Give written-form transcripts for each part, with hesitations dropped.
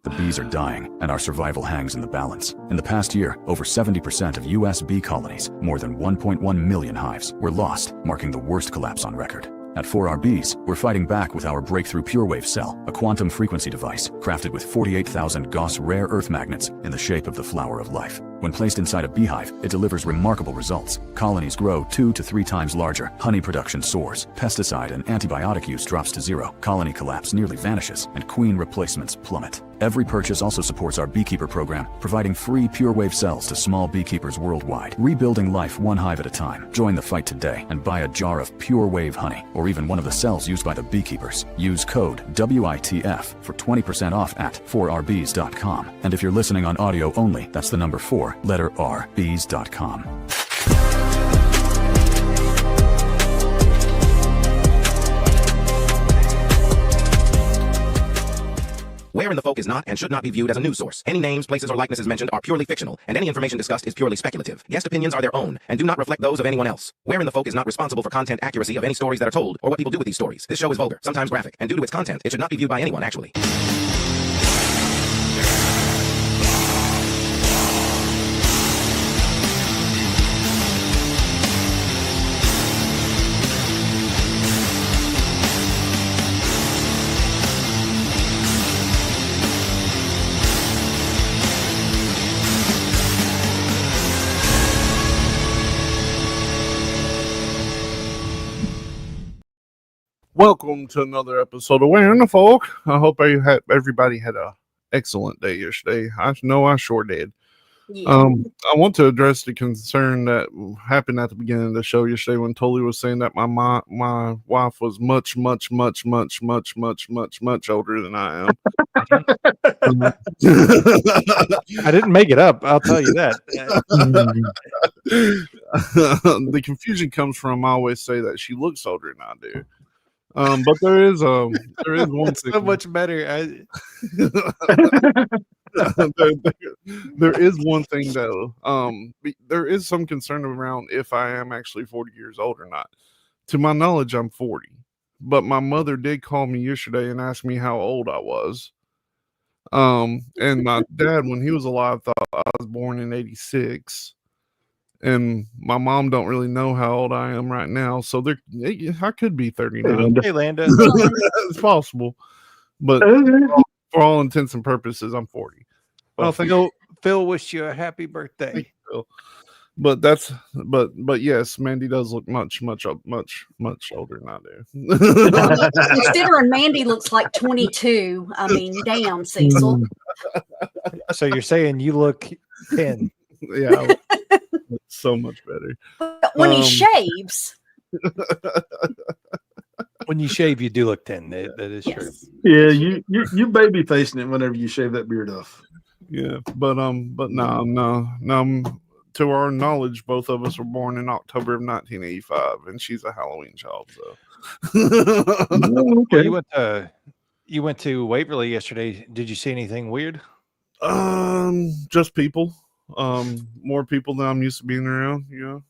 The bees are dying, and our survival hangs in the balance. In the past year, over 70% of U.S. bee colonies, more than 1.1 million hives, were lost, marking the worst collapse on record. At 4RBs, we're fighting back with our breakthrough PureWave cell, a quantum frequency device crafted with 48,000 Gauss rare earth magnets in the shape of the flower of life. When placed inside a beehive, it delivers remarkable results. Colonies grow 2 to 3 times larger, honey production soars, pesticide and antibiotic use drops to zero, colony collapse nearly vanishes, and queen replacements plummet. Every purchase also supports our beekeeper program, providing free PureWave cells to small beekeepers worldwide. Rebuilding life one hive at a time. Join the fight today and buy a jar of PureWave honey, or even one of the cells used by the beekeepers. Use code WITF for 20% off at 4rbs.com. And if you're listening on audio only, that's the number 4, letter R, bees.com. Where in the Folk is not and should not be viewed as a news source. Any names, places, or likenesses mentioned are purely fictional, and any information discussed is purely speculative. Guest opinions are their own and do not reflect those of anyone else. Where in the Folk is not responsible for content accuracy of any stories that are told or what people do with these stories. This show is vulgar, sometimes graphic, and due to its content, it should not be viewed by anyone, actually. Welcome to another episode of Where in the Folk. I hope everybody had an excellent day yesterday. I know I sure did. Yeah. I want to address the concern that happened at the beginning of the show yesterday when Tully was saying that my wife was much older than I am. I didn't make it up, I'll tell you that. The confusion comes from I always say that she looks older than I do. But there is one thing. So much better. There is one thing though. There is some concern around if I am actually 40 years old or not. To my knowledge, I'm 40. But my mother did call me yesterday and ask me how old I was. And my dad, when he was alive, thought I was born in 86. And my mom don't really know how old I am right now, so I could be 39. Hey, Landa. It's possible, but for all intents and purposes, I'm 40. Well, Phil wished you a happy birthday. But yes, Mandy does look much older than I do. Considering Mandy looks like 22, I mean, damn, Cecil. So you're saying you look 10? Yeah. So much better. But when he shaves, when you shave, you do look 10. That is true. Yeah, you baby facing it whenever you shave that beard off. Yeah, but no. To our knowledge, both of us were born in October of 1985, and she's a Halloween child. So, Okay. You went to Waverly yesterday. Did you see anything weird? Just people. More people than I'm used to being around, you know.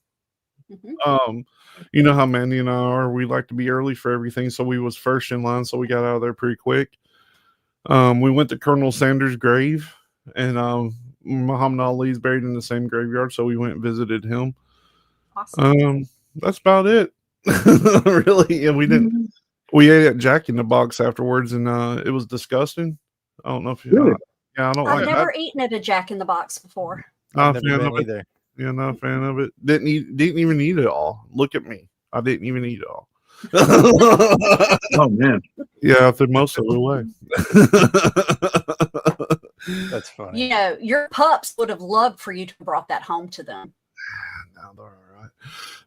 mm-hmm. You know how Mandy and I are. We like to be early for everything, so we was first in line, so we got out of there pretty quick. We went to Colonel Sanders' grave, and Muhammad Ali's buried in the same graveyard, so we went and visited him. Awesome. That's about it. Really, and we didn't. We ate at Jack in the Box afterwards, and it was disgusting. I don't know if you. Really? Yeah, I don't I've like never that. eaten at a Jack in the Box before. Not I've a fan never of been it. either. Yeah, not a fan of it. Didn't even eat it all. Look at me. I didn't even eat it all. Oh man. Yeah, I threw most of it away. That's funny. You know, your pups would have loved for you to have brought that home to them. No, they're all right.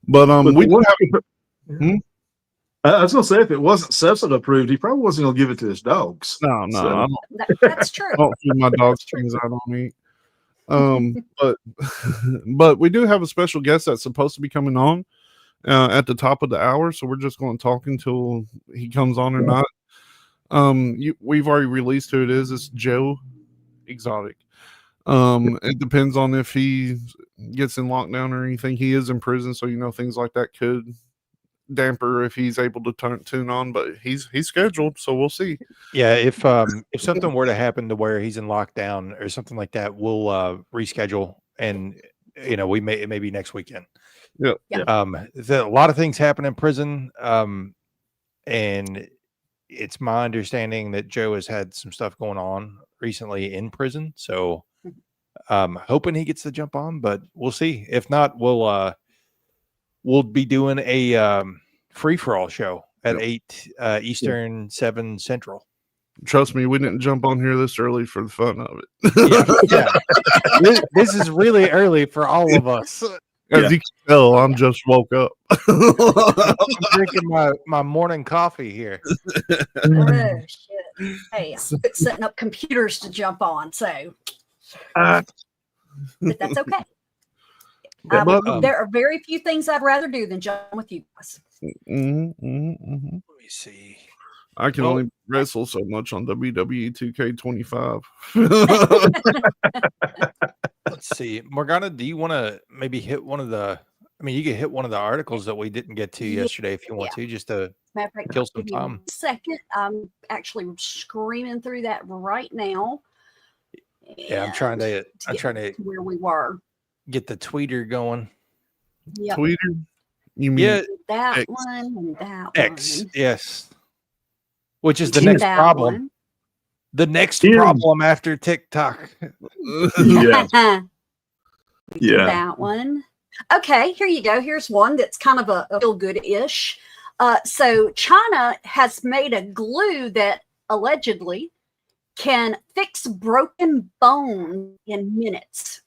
But we do have. I was gonna say if it wasn't Cecil approved, he probably wasn't gonna give it to his dogs. No, So- I That's true. don't feed my dogs things I don't eat. But we do have a special guest that's supposed to be coming on at the top of the hour, so we're just going to talk until he comes on or not. We've already released who it is. It's Joe Exotic. It depends on if he gets in lockdown or anything. He is in prison, so things like that could damper if he's able to tune on, but he's scheduled, so we'll see. Yeah, if something were to happen to where he's in lockdown or something like that, we'll reschedule, and it may be next weekend. Yeah. A lot of things happen in prison, and it's my understanding that Joe has had some stuff going on recently in prison, so hoping he gets the jump on, but we'll see. If not, we'll be doing a free for all show at 8 Eastern, 7 Central. Trust me, we didn't jump on here this early for the fun of it. Yeah. This is really early for all of us. As you can tell, I'm just woke up. I'm drinking my morning coffee here. Oh, shit. Hey, I'm setting up computers to jump on, so but that's okay. There are very few things I'd rather do than jump with you guys. Let me see. I can only wrestle so much on WWE 2K25. Let's see. Morgana, do you want to maybe hit one of the, you could hit one of the articles that we didn't get to yesterday if you want to, just to kill some time. Second, I'm actually screaming through that right now. Yeah, I'm trying to where we were. Get the tweeter going. Yep. Tweeter? You mean that X. one and that X, one. Yes. Which is the next problem. One. The next problem after TikTok. Yeah. That one. Okay, here you go. Here's one that's kind of a feel good-ish. So China has made a glue that allegedly can fix broken bone in minutes.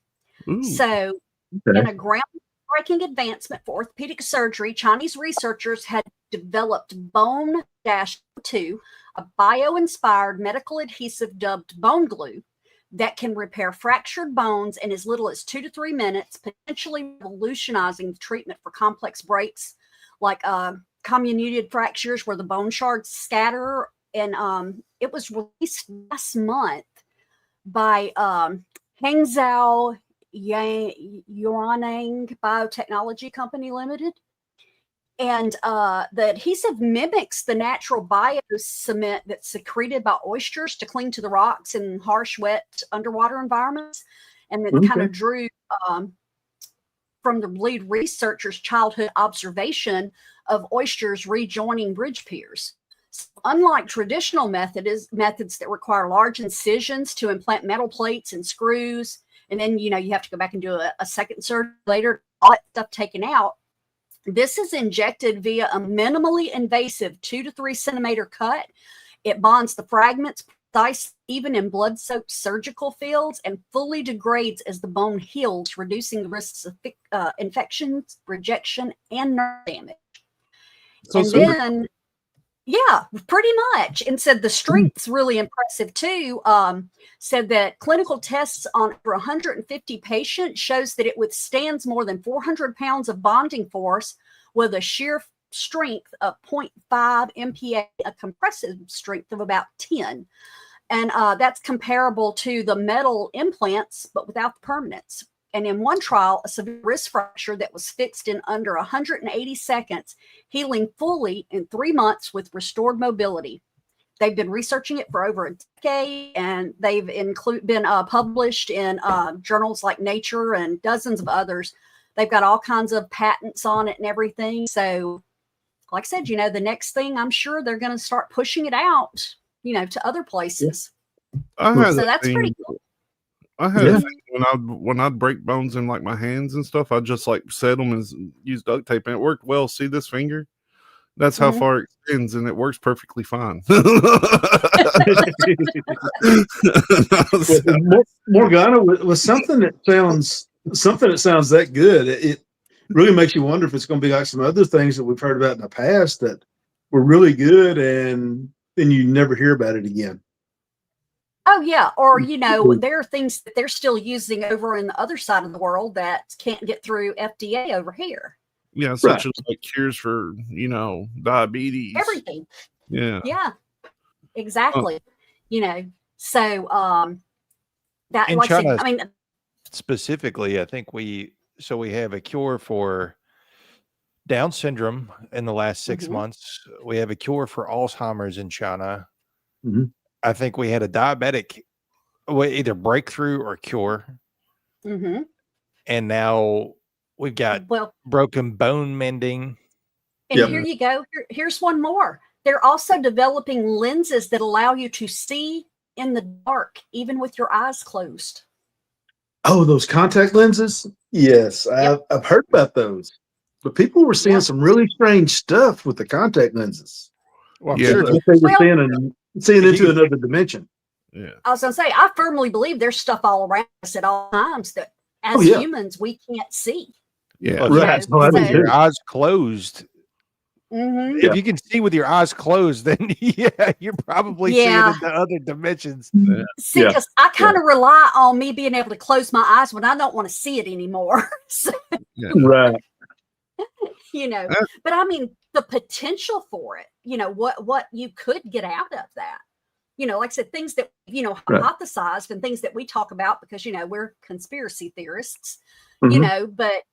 Ooh. So in a groundbreaking advancement for orthopedic surgery, Chinese researchers had developed Bone-2, a bio-inspired medical adhesive dubbed bone glue that can repair fractured bones in as little as 2 to 3 minutes, potentially revolutionizing the treatment for complex breaks like comminuted fractures where the bone shards scatter. And it was released last month by Hangzhou Yuanang Biotechnology Company Limited. And the adhesive mimics the natural bio-cement that's secreted by oysters to cling to the rocks in harsh, wet underwater environments. And it kind of drew from the lead researcher's childhood observation of oysters rejoining bridge piers. So unlike traditional methods that require large incisions to implant metal plates and screws, and then you have to go back and do a second surgery later, all that stuff taken out, this is injected via a minimally invasive 2 to 3 centimeter cut. It bonds the fragments precise, even in blood-soaked surgical fields, and fully degrades as the bone heals, reducing the risks of infections, rejection, and nerve damage. Yeah, pretty much. And said the strength's really impressive too. Said that clinical tests on over 150 patients shows that it withstands more than 400 pounds of bonding force with a shear strength of 0.5 MPa, a compressive strength of about 10. And that's comparable to the metal implants, but without the permanence. And in one trial, a severe wrist fracture that was fixed in under 180 seconds, healing fully in 3 months with restored mobility. They've been researching it for over a decade, and they've been published in journals like Nature and dozens of others. They've got all kinds of patents on it and everything. So, like I said, the next thing, I'm sure they're going to start pushing it out, to other places. So that's pretty cool. I had a thing when I'd break bones in like my hands and stuff, I'd just like set them and use duct tape, and it worked well. See this finger? That's how far it extends, and it works perfectly fine. Morgana, with something that sounds that good, it really makes you wonder if it's going to be like some other things that we've heard about in the past that were really good, and then you never hear about it again. Oh, yeah. Or, there are things that they're still using over in the other side of the world that can't get through FDA over here. Yeah, such as like cures for, diabetes. Everything. Yeah. Yeah, exactly. So that, in like China, I mean, specifically, I think we have a cure for Down syndrome in the last 6 Mhm. months. We have a cure for Alzheimer's in China. Mhm. I think we had a diabetic, either breakthrough or cure. Hmm. And now we've got Well, broken bone mending. and Yep. here you go. Here's one more. They're also developing lenses that allow you to see in the dark, even with your eyes closed. Oh, those contact lenses? Yes, I've heard about those. But people were seeing Yep. some really strange stuff with the contact lenses. Well, I'm Yeah, sure. What they were Well- seeing If into you- another dimension. yeah. I was going to say, I firmly believe there's stuff all around us at all times that as Oh, yeah. humans, we can't see. Yeah. Well, Right. know, Oh, I do so- with your too. eyes closed. Mhm. Yeah. If you can see with your eyes closed, then yeah, you're probably Yeah. seeing into other dimensions. See, Yeah. because I kind of rely on me being able to close my eyes when I don't want to see it anymore. So, Right. Uh, but I mean, the potential for it, what you could get out of that. Like I said, things that, Right. hypothesized and things that we talk about because, we're conspiracy theorists, Mhm. but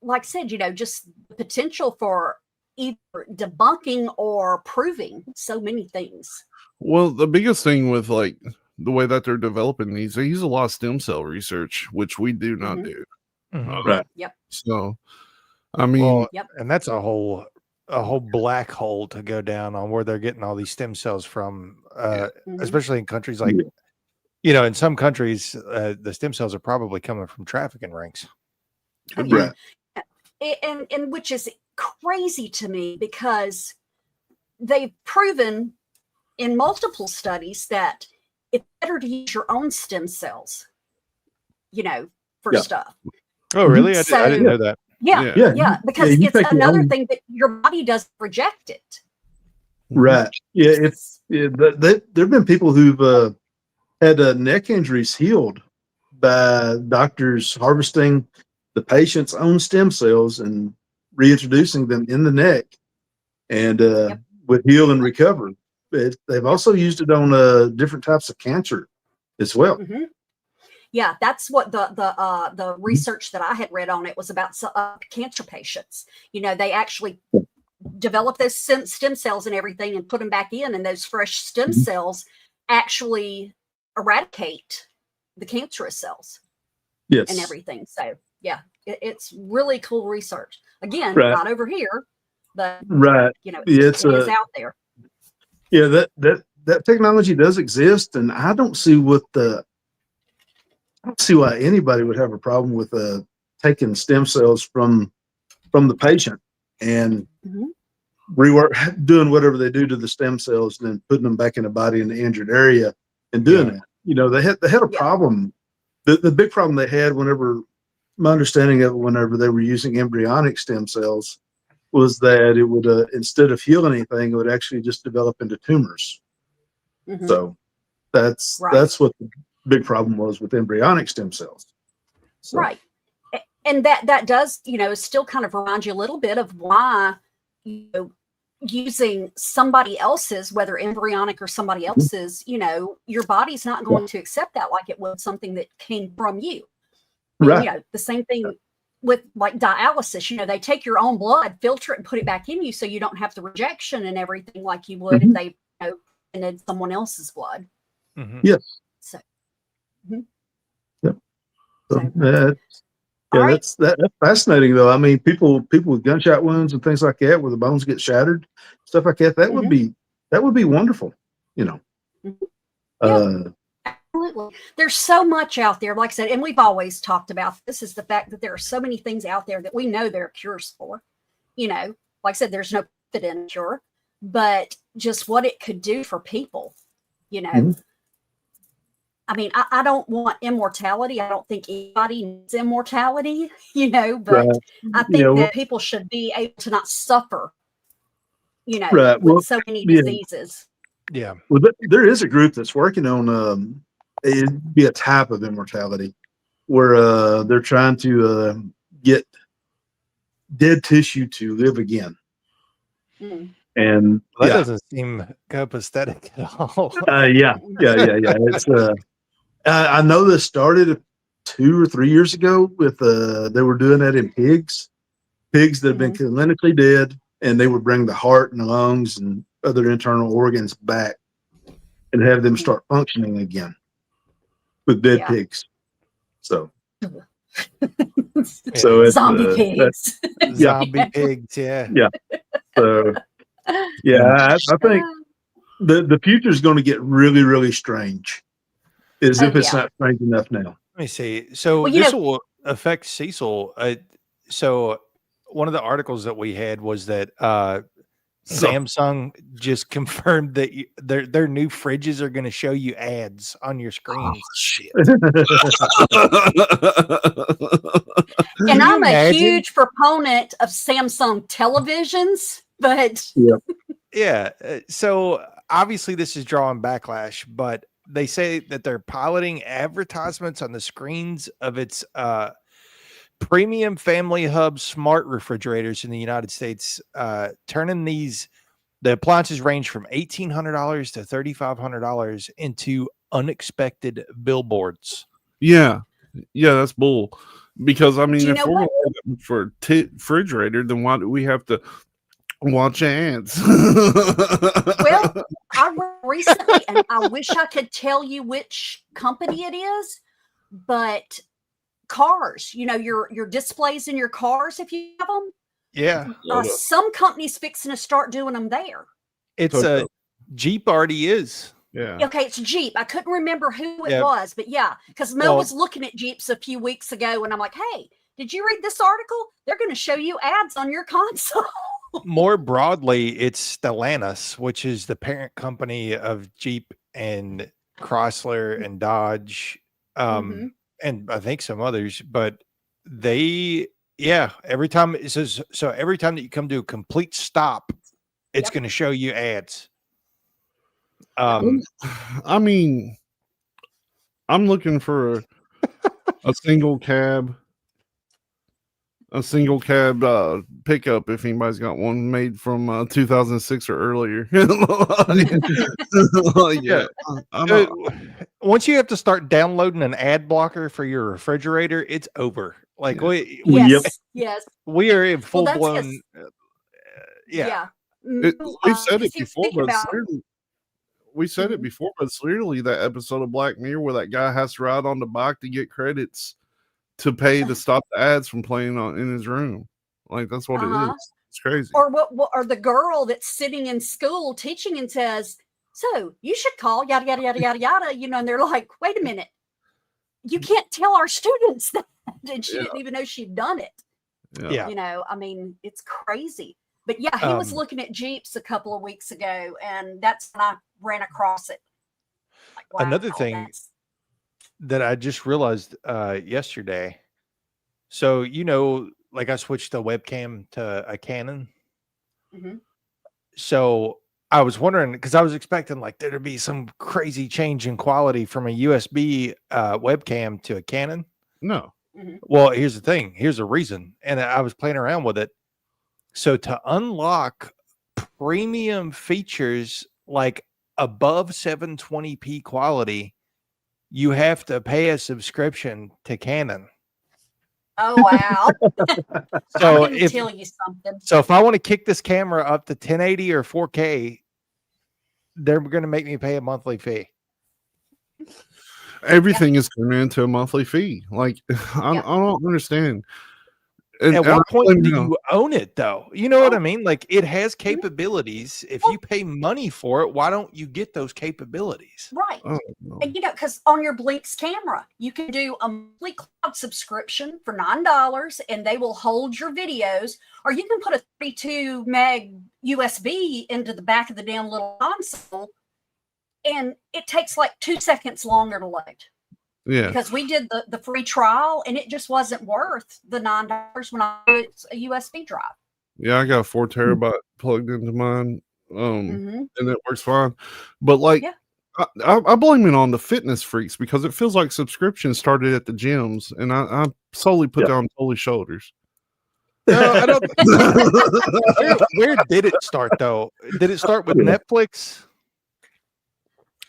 like I said, just the potential for either debunking or proving so many things. Well, the biggest thing with like the way that they're developing these, they use a lot of stem cell research, which we do not Mhm. do. Mhm. Right. Yep. So, I mean, Well, Yep. and that's a whole black hole to go down on where they're getting all these stem cells from, Mhm. especially in countries like, in some countries, the stem cells are probably coming from trafficking rings. Oh, could be. Right. And which is crazy to me because they've proven in multiple studies that it's better to use your own stem cells, for Yeah. stuff. Oh, really? I So- didn't know that. Yeah, Yeah. because you it's take your another own- thing that your body doesn't reject it. Right. Yeah. There have been people who've had neck injuries healed by doctors harvesting the patient's own stem cells and reintroducing them in the neck, and would heal and recover. They've also used it on different types of cancer as well. Mhm. Yeah, that's what the research that I had read on it was about cancer patients. They actually develop those stem cells and everything and put them back in, and those fresh stem Mhm. cells actually eradicate the cancerous cells Yes. and everything. So yeah, it's really cool research. Again, Right. not over here, but Right. Yeah, it is it's out there. yeah, that technology does exist, and I don't see why anybody would have a problem with taking stem cells from the patient and Mhm. doing whatever they do to the stem cells, and then putting them back in the body in the injured area and doing Yeah. that. They had a Yeah. problem. The big problem they had my understanding of it, whenever they were using embryonic stem cells, was that it would instead of heal anything, it would actually just develop into tumors. Mhm. So that's Right. what the big problem was with embryonic stem cells. So, Right. And that does, still kind of remind you a little bit of why, using somebody else's, whether embryonic or somebody else's, your body's not going to accept that like it would something that came from you. And, Right. the same thing with like dialysis, they take your own blood, filter it and put it back in you so you don't have the rejection and everything like you would if they, needed someone else's blood. Mhm. Yes. So, Yep. So, So- yeah, all right. that's fascinating though. I mean, people with gunshot wounds and things like that, where the bones get shattered, stuff like that. That would be wonderful. Mhm. Uh, Absolutely. There's so much out there, like I said, and we've always talked about this is the fact that there are so many things out there that we know there are cures for. Like I said, there's no profit in a cure, but just what it could do for people, Mhm. I mean, I don't want immortality. I don't think anybody needs immortality, but Right. I think Yeah, well- that people should be able to not suffer, Right. with Well, so many yeah. diseases. Yeah. well, there is a group that's working on it'd be a type of immortality where they're trying to get dead tissue to live again. Mm. And Well, that doesn't seem copacetic at all. yeah. It's I know this started 2 or 3 years ago with they were doing that in pigs pigs that have been clinically dead, and they would bring the heart and the lungs and other internal organs back and have them start functioning again with dead pigs. So, so it's zombie pigs. Zombie pigs, yeah. Yeah. So, yeah, I think the future is going to get really, really strange, as if it's not strange enough now. Let me see. So Well, this will affect Cecil. So one of the articles that we had was that Samsung just confirmed that their new fridges are going to show you ads on your screens. Oh, shit. And I'm a huge proponent of Samsung televisions, but yeah. So obviously this is drawing backlash, but they say that they're piloting advertisements on the screens of its premium family hub smart refrigerators in the United States, turning the appliances range from $1,800 to $3,500 into unexpected billboards. Yeah, that's bull. Because I mean, if we're what? going for a refrigerator, then why do we have to watch ads? Well, I read recently, and I wish I could tell you which company it is, but cars, your displays in your cars, if you have them. Yeah. Some companies fixing to start doing them there. It's a Jeep already is. Yeah. Okay, it's Jeep. I couldn't remember who it was, but yeah, because Mel was looking at Jeeps a few weeks ago, and I'm like, hey, did you read this article? They're going to show you ads on your console. More broadly, it's Stellantis, which is the parent company of Jeep and Chrysler and Dodge, and I think some others. But every time it says so, every time that you come to a complete stop, it's going to show you ads. I mean, I'm looking for a single cab pickup if anybody's got one made from 2006 or earlier. Once you have to start downloading an ad blocker for your refrigerator, it's over. Like yes, we are in full blown. We've said it before, but we said it before, but it's literally that episode of Black Mirror where that guy has to ride on the bike to get credits to pay to stop the ads from playing in his room. Like that's what it is. It's crazy. Or or the girl that's sitting in school teaching and says, "So you should call yada yada yada yada yada," and they're like, "Wait a minute, you can't tell our students that," and she didn't even know she'd done it. Yeah. I mean, it's crazy. But yeah, he was looking at Jeeps a couple of weeks ago, and that's when I ran across it. Like, wow, another thing that I just realized yesterday. So, like I switched the webcam to a Canon. So I was wondering, because I was expecting like there to be some crazy change in quality from a USB webcam to a Canon. No. Well, here's the thing. Here's the reason. And I was playing around with it. So to unlock premium features like above 720p quality, you have to pay a subscription to Canon. Oh, wow. So I'm gonna tell you something. So if I want to kick this camera up to 1080 or 4K, they're going to make me pay a monthly fee. Everything is turning into a monthly fee. Like, I don't understand. At what point do you own it, though? You know what I mean? Like, it has capabilities. If you pay money for it, why don't you get those capabilities? Right. And because on your Blinks camera, you can do a monthly cloud subscription for $9 and they will hold your videos, or you can put a 32 meg USB into the back of the damn little console and it takes like 2 seconds longer to load. Yeah, because we did the free trial and it just wasn't worth the $9 when I put a USB drive. Yeah, I got a 4 terabyte plugged into mine, and it works fine. But like, I blame it on the fitness freaks because it feels like subscriptions started at the gyms, and I solely put down Tolly's shoulders. No, I don't. Where did it start though? Did it start with Netflix?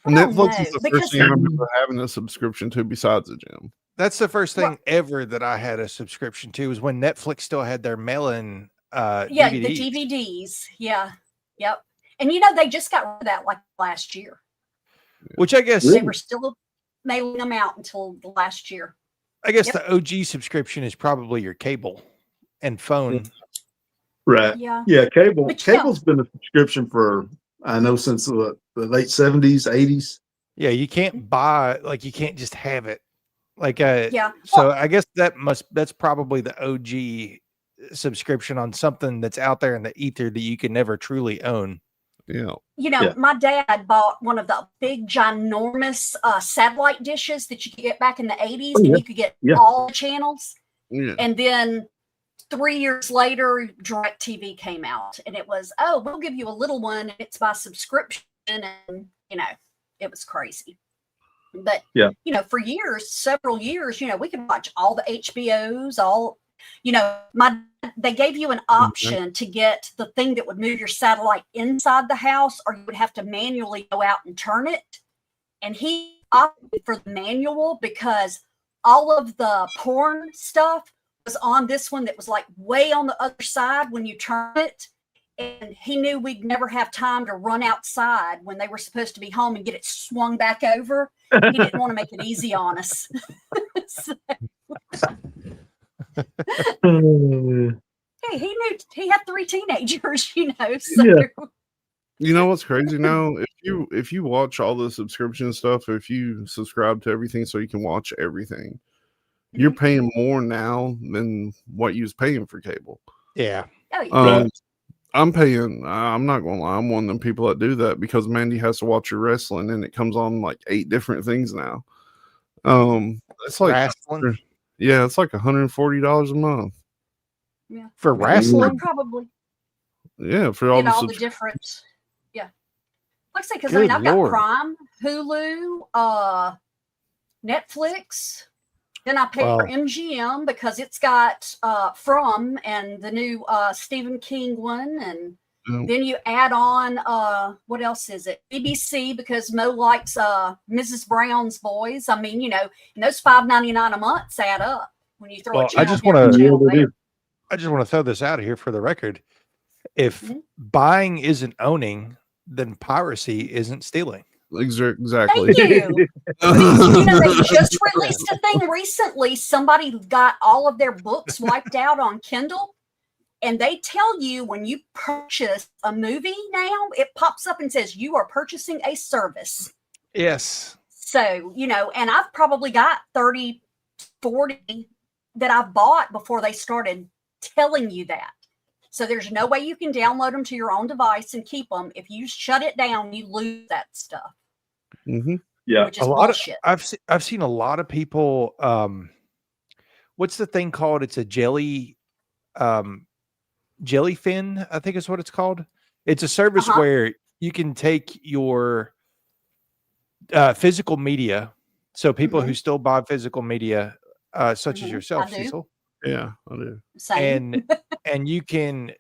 I don't Netflix is know, the because first thing I remember having a subscription to besides the gym. That's the first thing ever that I had a subscription to, was when Netflix still had their mail-in yeah, DVDs. the DVDs. Yeah. Yep. And you know, they just got rid of that like last year. Which I guess They were still mailing them out until the last year. the OG subscription is probably your cable and phone. Right. Yeah. Yeah. Cable. But, you know- Cable's been a subscription for, I know, since the late 70s, 80s. Yeah, you can't buy, like, you can't just have it. Like, Yeah. so I guess that's probably the OG subscription on something that's out there in the ether that you can never truly own. Yeah. You know, my dad bought one of the big, ginormous satellite dishes that you could get back in the 80s, and you could get all the channels. Yeah. And then 3 years later, DirecTV came out, and it was, oh, we'll give you a little one, and it's by subscription, and, you know, it was crazy. But, you know, for years, several years, you know, we could watch all the HBOs, all, you know, they gave you an option to get the thing that would move your satellite inside the house, or you would have to manually go out and turn it. And he opted for the manual because all of the porn stuff was on this one that was like way on the other side when you turn it. And he knew we'd never have time to run outside when they were supposed to be home and get it swung back over. He didn't want to make it easy on us. Hey, he knew he had 3 teenagers, you know. So. You know what's crazy now? If you watch all the subscription stuff, if you subscribe to everything so you can watch everything, you're paying more now than what you was paying for cable. Yeah. Oh, yeah. I'm paying. I'm not gonna lie. I'm one of them people that do that because Mandy has to watch your wrestling, and it comes on like 8 different things now. It's like wrestling. Yeah, it's like $140 a month. Yeah, for wrestling. Probably. Yeah, for all the different. Yeah, like I say, because Good I've Lord. got Prime, Hulu, Netflix. Then I pay for MGM because it's got From and the new Stephen King one. And then you add on, what else is it? BBC, because Mo likes Mrs. Brown's Boys. I mean, you know, and those $5.99 a month add up when you throw a channel. I just want to throw this out here for the record. If buying isn't owning, then piracy isn't stealing. Exactly. Thank you. You know, they just released a thing recently. Somebody got all of their books wiped out on Kindle, and they tell you when you purchase a movie now, it pops up and says you are purchasing a service. Yes. So, you know, and I've probably got 30, 40 that I bought before they started telling you that. So there's no way you can download them to your own device and keep them. If you shut it down, you lose that stuff. Yeah, which is bullshit. I've seen a lot of people. What's the thing called? It's a jellyfin, I think is what it's called. It's a service where you can take your physical media. So people who still buy physical media, such as yourself, Cecil. Yeah, I do. Same. And you can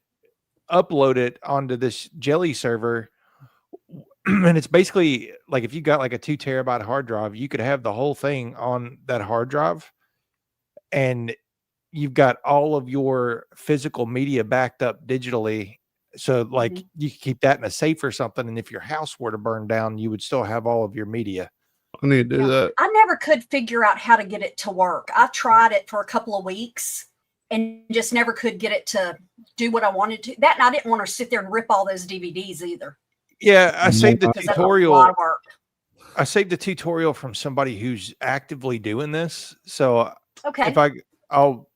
upload it onto this jelly server. And it's basically like if you got like a 2 terabyte hard drive, you could have the whole thing on that hard drive. And you've got all of your physical media backed up digitally. So like you could keep that in a safe or something. And if your house were to burn down, you would still have all of your media. I need to do that. I never could figure out how to get it to work. I tried it for a couple of weeks and just never could get it to do what I wanted to. That and I didn't want to sit there and rip all those DVDs either. Yeah, I saved the tutorial. A lot of work. I saved the tutorial from somebody who's actively doing this. So if I'll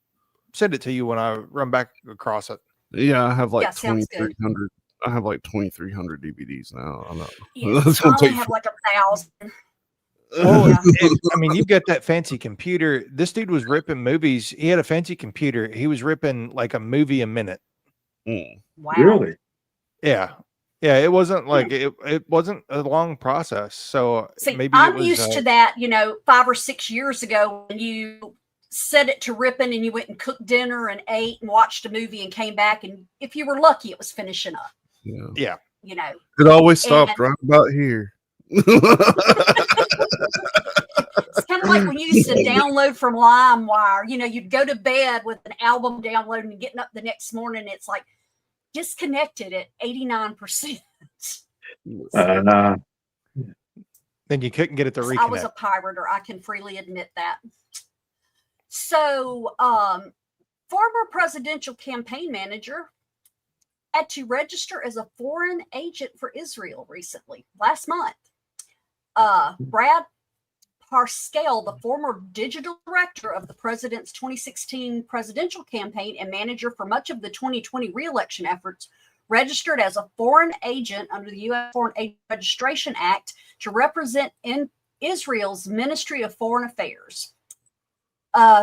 send it to you when I run back across it. Yeah, I have like 2,300. I have like 2,300 DVDs now. I know. Yeah, that's gonna take. I have like 1,000. Well, I mean, you've got that fancy computer. This dude was ripping movies. He had a fancy computer. He was ripping like a movie a minute. Wow. Really? Yeah. Yeah. It wasn't like it wasn't a long process. So see, maybe I'm used to that, you know, 5 or 6 years ago when you set it to ripping and you went and cooked dinner and ate and watched a movie and came back. And if you were lucky, it was finishing up. Yeah. Yeah. You know, it always stopped right about here. It's kind of like when you used to download from LimeWire. You know, you'd go to bed with an album download and getting up the next morning, it's like disconnected at 89%. Nah. Then you couldn't get it to reconnect. I was a pirater. I can freely admit that. So, former presidential campaign manager had to register as a foreign agent for Israel recently, last month. Brad Parscale, the former digital director of the president's 2016 presidential campaign and manager for much of the 2020 re-election efforts, registered as a foreign agent under the U.S. Foreign Agent Registration Act to represent in Israel's Ministry of Foreign Affairs.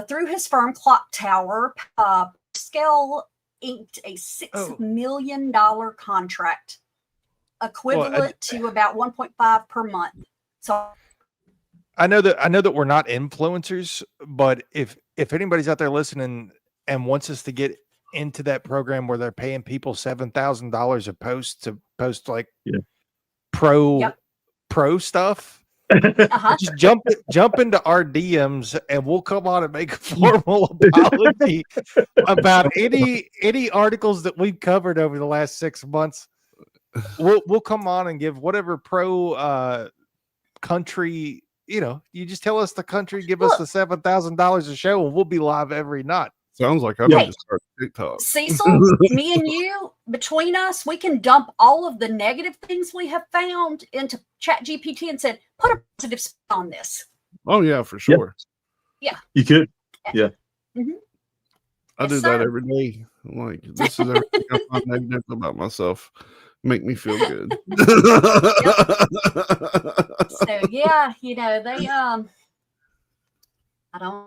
Through his firm Clock Tower, Parscale inked a $6 million contract, equivalent to about 1.5 per month. So I know that we're not influencers, but if anybody's out there listening and wants us to get into that program where they're paying people $7,000 a post to post like pro stuff, just jump into our DMs and we'll come on and make a formal apology about any articles that we've covered over the last 6 months. We'll come on and give whatever pro country. You know, you just tell us the country, give us the $7,000 a show, and we'll be live every night. Sounds like I'm going to start TikTok. Cecil, me and you, between us, we can dump all of the negative things we have found into ChatGPT and said, put a positive spin on this. Oh, yeah, for sure. Yeah. You could. Yeah. Mm-hmm. I do that every day. I'm like, this is everything I find negative about myself. Make me feel good. So yeah, you know, they I don't.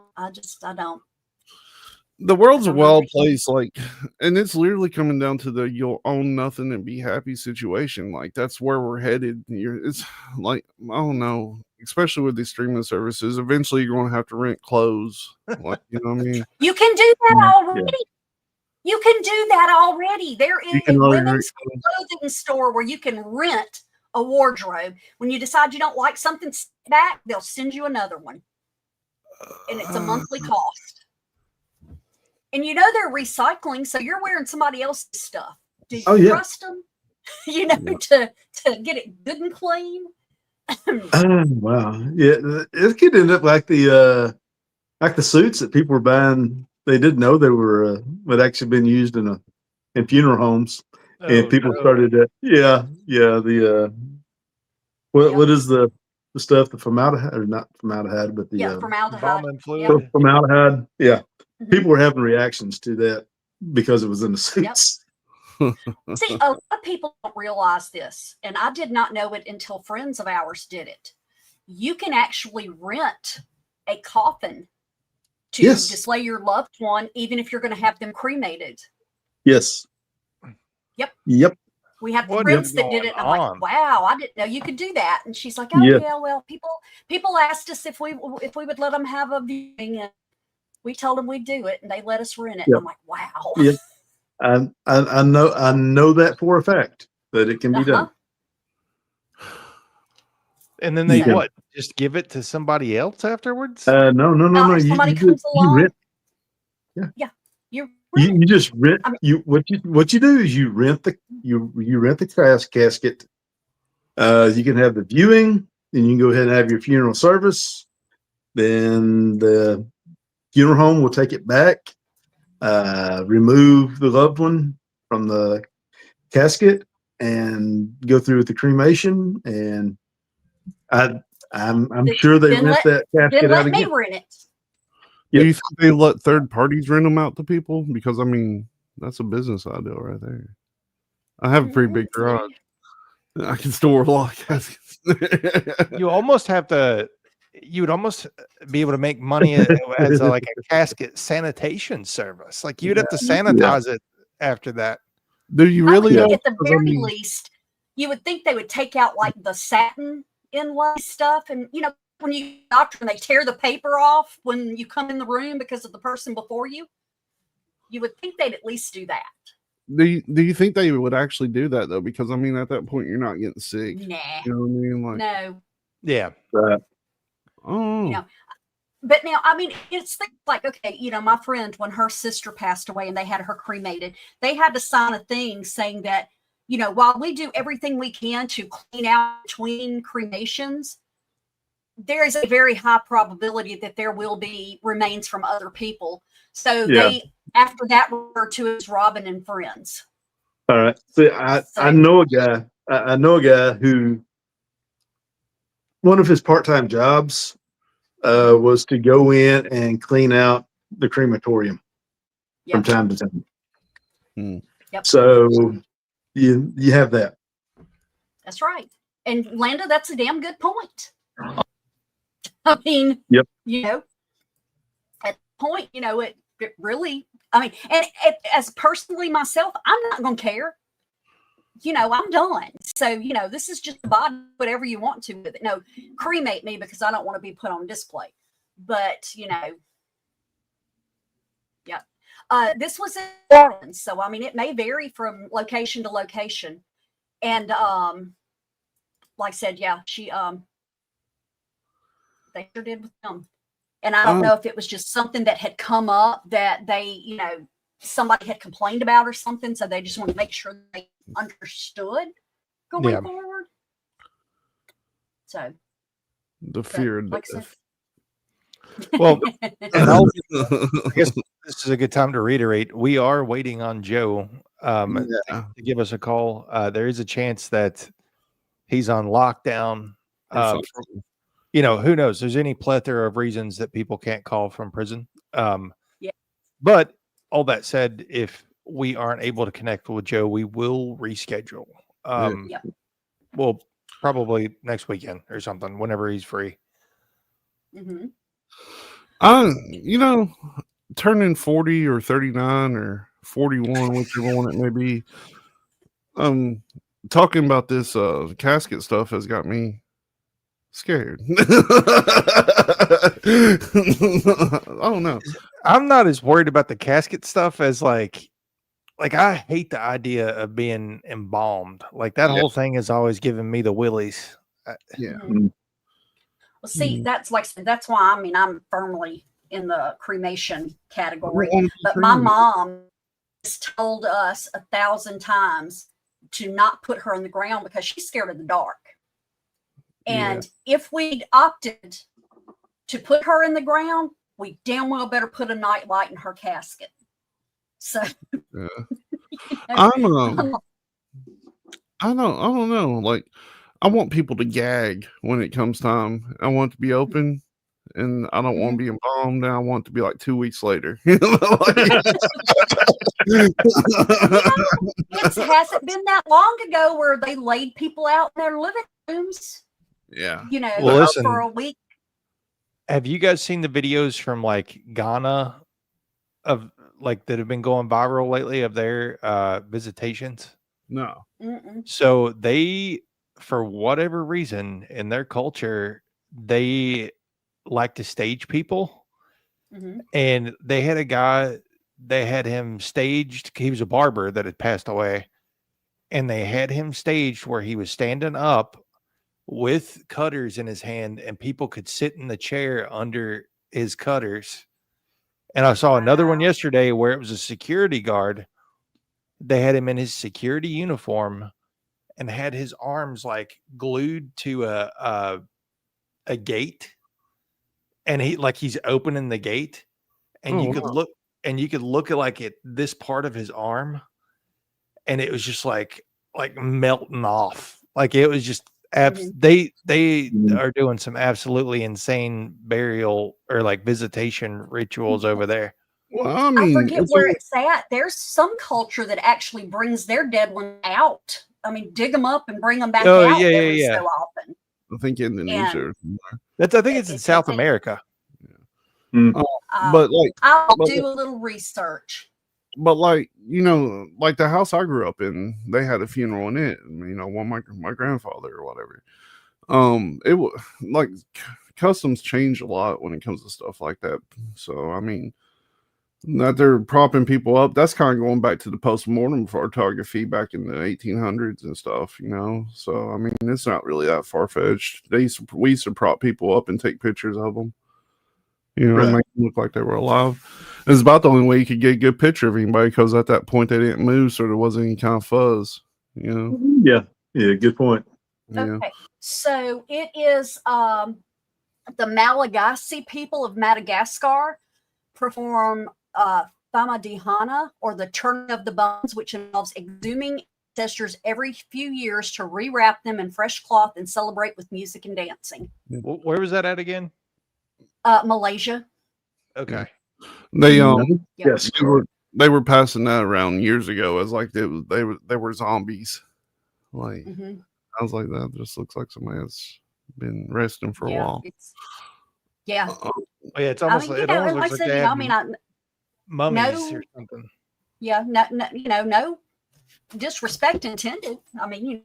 The world's a wild place, like, and it's literally coming down to the you'll own nothing and be happy situation. Like that's where we're headed. It's like, I don't know, especially with these streaming services, eventually you're gonna have to rent clothes. Like, you know what I mean? You can do that already. Yeah. You can do that already. There is a women's clothing store where you can rent a wardrobe. When you decide you don't like something back, they'll send you another one. And it's a monthly cost. And you know they're recycling, so you're wearing somebody else's stuff. Do you trust them? You know, to get it good and clean? Wow. Yeah, it could end up like the suits that people were buying. They didn't know they were had actually been used in funeral homes, and people started to what is the stuff, the formaldehyde, or not formaldehyde, but the formaldehyde fluid. Formaldehyde. Yeah, people were having reactions to that because it was in the suits. See, a lot of people don't realize this, and I did not know it until friends of ours did it. You can actually rent a coffin to display your loved one, even if you're going to have them cremated. Yes. Yep. We have friends that did it. And I'm like, wow, I didn't know you could do that. And she's like, oh yeah, well, people asked us if we would let them have a viewing, and we told them we'd do it, and they let us rent it. And I'm like, wow. Yeah. I know that for a fact that it can be done. And then they just give it to somebody else afterwards? No. Somebody comes along. Rent. You just rent. What you do is you rent the casket. You can have the viewing, and you can go ahead and have your funeral service. Then the funeral home will take it back, remove the loved one from the casket, and go through with the cremation. And I'm sure they rent that casket out again. Rent it. Do you think they let third parties rent them out to people? Because I mean, that's a business idea right there. I have a pretty big garage. I can store a lot of caskets. You would almost be able to make money as a casket sanitation service. Like you'd have to sanitize it after that. Do you really? At the very least, you would think they would take out like the satin inlay stuff, and when you doctor and they tear the paper off when you come in the room because of the person before you, you would think they'd at least do that. Do you think they would actually do that though? Because I mean, at that point, you're not getting sick. Nah, You know what I mean? Like, no, Yeah. oh, you know. But now, I mean, it's things like, okay, you know, my friend, when her sister passed away and they had her cremated, they had to sign a thing saying that, you know, while we do everything we can to clean out between cremations, there is a very high probability that there will be remains from other people. So Yeah. they, after that, refer to it as Robin and Friends. All right. See, I know a guy. I know a guy who one of his part-time jobs was to go in and clean out the crematorium from Yep. time to time. Yep. So you have that. That's right. And Landa, that's a damn good point. I mean, Yep. you know, at the point, you know, it really, I mean, and as personally myself, I'm not going to care. You know, I'm done. So, you know, this is just a body, whatever you want to with it. No, cremate me because I don't want to be put on display. But, you know, yeah. This was in New Orleans. So, I mean, it may vary from location to location. And like I said, yeah, they sure did with them. And I don't know if it was just something that had come up that they, you know, somebody had complained about or something. So they just want to make sure they understood going forward. So the fear of like I death. said, Well, and I guess this is a good time to reiterate. We are waiting on Joe to give us a call. There is a chance that he's on lockdown. You know, who knows? There's any plethora of reasons that people can't call from prison. Yeah. But all that said, if we aren't able to connect with Joe, we will reschedule. Yep. Well, probably next weekend or something, whenever he's free. Mm-hmm. You know, turning 40 or 39 or 41, whichever one it may be. Talking about this casket stuff has got me scared. I don't know. I'm not as worried about the casket stuff as like I hate the idea of being embalmed. Like that whole thing has always given me the willies. Yeah. Mm-hmm. Well, see, that's like I said, that's why I mean I'm firmly in the cremation category. But my mom has told us 1,000 times to not put her in the ground because she's scared of the dark. And if we'd opted to put her in the ground, we damn well better put a nightlight in her casket. So I don't know. Like, I want people to gag when it comes time. I want it to be open, and I don't want to be embalmed. And I want it to be like 2 weeks later. It hasn't been that long ago where they laid people out in their living rooms. Yeah. You know, well, listen, for a week. Have you guys seen the videos from like Ghana of like that have been going viral lately of their visitations? No. Mm-mm. So they, for whatever reason in their culture, they like to stage people. Mm-hmm. And they had a guy, they had him staged. He was a barber that had passed away. And they had him staged where he was standing up with cutters in his hand, and people could sit in the chair under his cutters. And I saw another one yesterday where it was a security guard. They had him in his security uniform and had his arms like glued to a gate, and he's opening the gate, and you could look at like at this part of his arm, and it was just like melting off. Like it was just they are doing some absolutely insane burial or like visitation rituals over there. Well, I mean, I forget where it's at. There's some culture that actually brings their dead one out. I mean, dig them up and bring them back out every so often. I think Indonesia. I think it's in South America. But like, I'll do a little research. But like, you know, like the house I grew up in, they had a funeral in it. You know, one my grandfather or whatever. It was like customs change a lot when it comes to stuff like that. So I mean, that they're propping people up. That's kind of going back to the post-mortem photography back in the 1800s and stuff, you know. So I mean, it's not really that far-fetched. We used to prop people up and take pictures of them, you know, Right. make them look like they were alive. It's about the only way you could get a good picture of anybody, because at that point they didn't move, so there wasn't any kind of fuzz, you know. Yeah. Yeah. Good point. Yeah. Okay, so it is the Malagasy people of Madagascar perform Famadihana, or the turning of the bones, which involves exhuming ancestors every few years to rewrap them in fresh cloth and celebrate with music and dancing. Where was that at again? Malaysia. Okay. They Yes. they were passing that around years ago as like they were zombies. Like Mhm. I was like, that just looks like somebody that's been resting for a Yeah, while. yeah. Oh, yeah, it's I almost mean, like, it almost looks like they I had mean, mummies no- or something. yeah, no, no disrespect intended. I mean,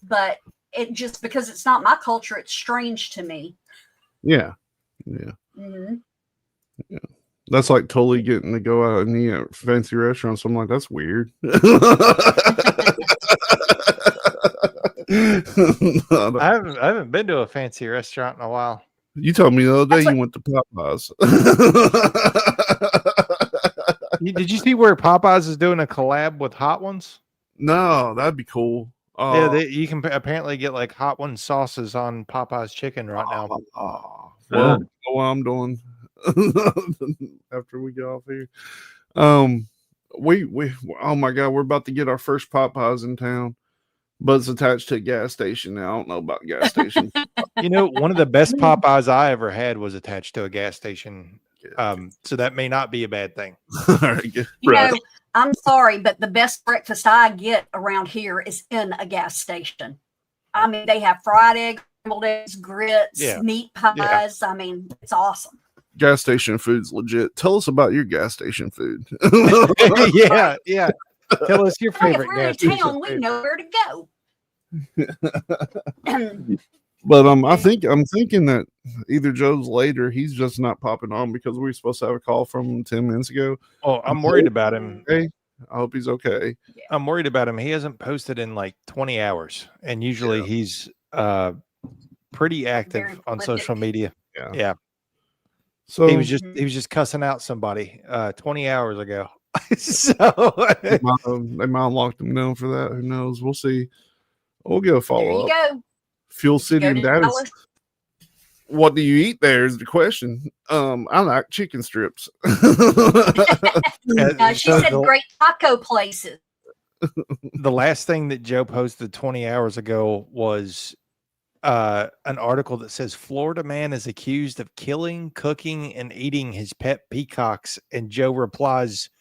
but it just, because it's not my culture, it's strange to me. Yeah. Yeah. Mhm. That's like totally getting to go out and eat at fancy restaurants. I'm like, that's weird. I haven't been to a fancy restaurant in a while. You told me the other day That's you went to Popeyes. Did you see where Popeyes is doing a collab with Hot Ones? No, that'd be cool. Yeah, you can apparently get like Hot Ones sauces on Popeyes chicken right now. Well, you know what I'm doing after we get off here. We oh my god, we're about to get our first Popeyes in town, but it's attached to a gas station now. I don't know about gas station. You know, one of the best Popeyes I ever had was attached to a gas station. So that may not be a bad thing. You know, I'm sorry, but the best breakfast I get around here is in a gas station. I mean, they have fried eggs, scrambled eggs, grits, meat pies. I mean, it's awesome. Gas station food's legit. Tell us about your gas station food. yeah. Tell us your favorite If we're in gas station town, we food. know where to go. But I'm thinking that either Joe's late or he's just not popping on, because we were supposed to have a call from him 10 minutes ago. Oh, I'm worried about him. Okay. I hope he's okay. I'm worried about him. He hasn't posted in like 20 hours, and usually he's pretty active on social media. Yeah. So he was just cussing out somebody 20 hours ago. So they might have locked him down for that. Who knows? We'll see. We'll get a There follow you up. go. Fuel City and Dallas. What do you eat there is the question. I like chicken strips. She said great taco places. The last thing that Joe posted 20 hours ago was an article that says Florida man is accused of killing, cooking, and eating his pet peacocks. And Joe replies,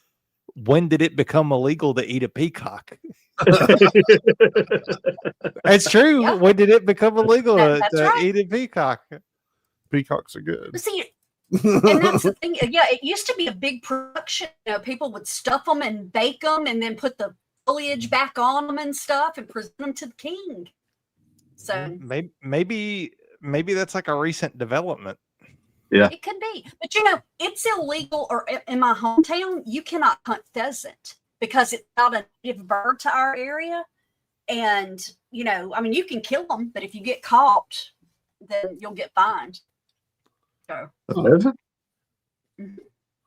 when did it become illegal to eat a peacock? It's true. Yep. When did it become illegal to right. eat a peacock? Peacocks are good. See, and that's the thing. Yeah, it used to be a big production. You know, people would stuff them and bake them, and then put the foliage back on them and stuff, and present them to the king. So maybe that's like a recent development. Yeah, it could be. But you know, it's illegal. Or in my hometown, you cannot hunt pheasant because it's not a native bird to our area. And you know, I mean, you can kill them, but if you get caught, then you'll get fined. So.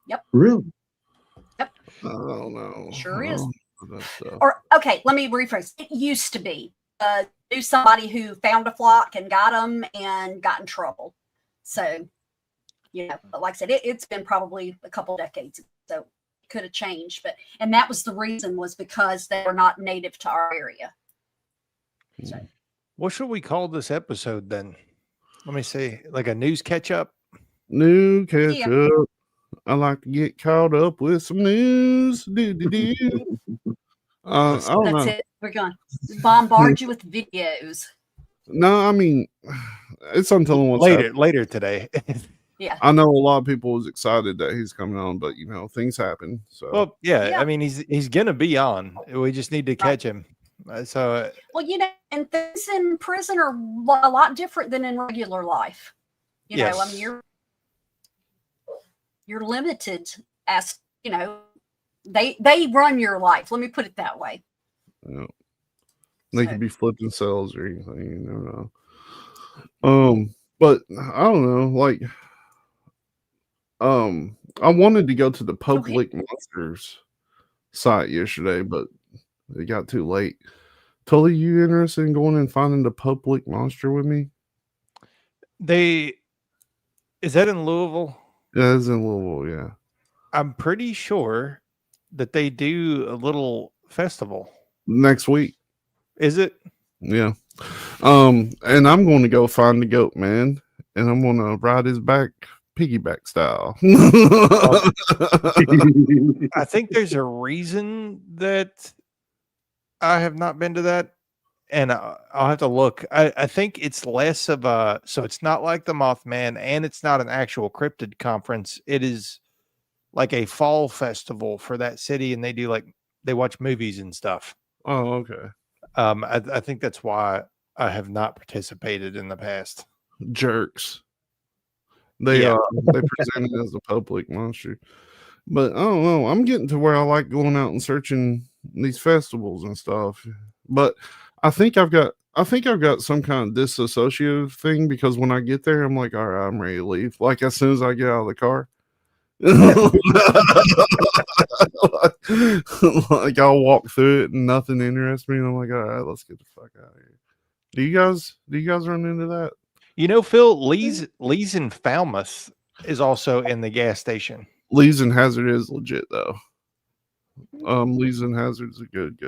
Yep. Really? Yep. I don't know. Sure is. Stuff. Or okay, let me rephrase. It used to be do somebody who found a flock and got them and got in trouble. So, you know, but like I said, it's been probably a couple decades, so it could have changed. But and that was the reason, was because they were not native to our area. So. What should we call this episode then? Let me see, like a news catch up. New catch up. I like to get caught up with some news. I don't know. That's it. We're going to bombard you with videos. No, I mean, it's until what's later today. Yeah, I know a lot of people was excited that he's coming on, but you know, things happen. So well, yeah. I mean, he's gonna be on. We just need to catch him. So well, you know, and things in prison are a lot different than in regular life. You know, I mean, you're limited ask, they run your life. Let me put it that way. Yeah. They So- could be flipping cells or anything, you never know. But I don't know, like, I wanted to go to the Public Monsters site yesterday, but it got too late. Tully, you interested in going and finding the Public Monster with me? Is that in Louisville? Yeah, it's in Louisville, yeah. I'm pretty sure that they do a little festival. Next week. Is it? Yeah. And I'm going to go find the goat man, and I'm going to ride his back piggyback style. I think there's a reason that I have not been to that, and I'll have to look. I think it's less of a, so it's not like the Mothman, and it's not an actual cryptid conference. It is like a fall festival for that city, and they watch movies and stuff. Oh, okay. I think that's why I have not participated in the past. Jerks. They present it as a Public Monster. But I don't know. I'm getting to where I like going out and searching these festivals and stuff. But I think I've got some kind of disassociative thing, because when I get there, I'm like, all right, I'm ready to leave. Like as soon as I get out of the car. Like I'll walk through it and nothing interests me, and I'm like, all right, let's get the fuck out of here. Do you guys run into that? Phil, Lee's in Falmouth is also in the gas station. Lee's and Hazard is legit though. Lee's and Hazard is a good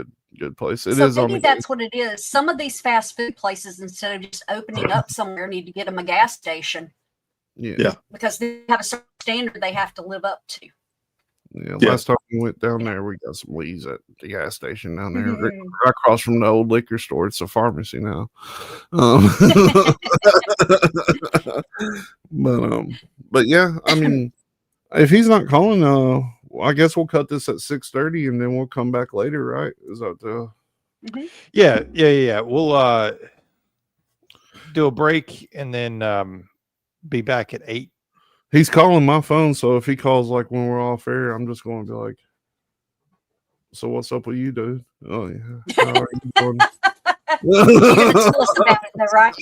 place. It so is. maybe that's what it is. Some of these fast food places, instead of just opening up somewhere, need to get them a gas station. Yeah. Because they have a certain standard they have to live up to. Yeah. Last time we went down there, we got some Lee's at the gas station down there, right across from the old liquor store. It's a pharmacy now. But yeah, I mean, if he's not calling, I guess we'll cut this at 6:30 and then we'll come back later, right? Is that the? Yeah. We'll do a break and then be back at 8. He's calling my phone, so if he calls like when we're off air, I'm just going to be like, "So what's up with you, dude?" Oh yeah. How are you doing? You're gonna tell us about it, though, right?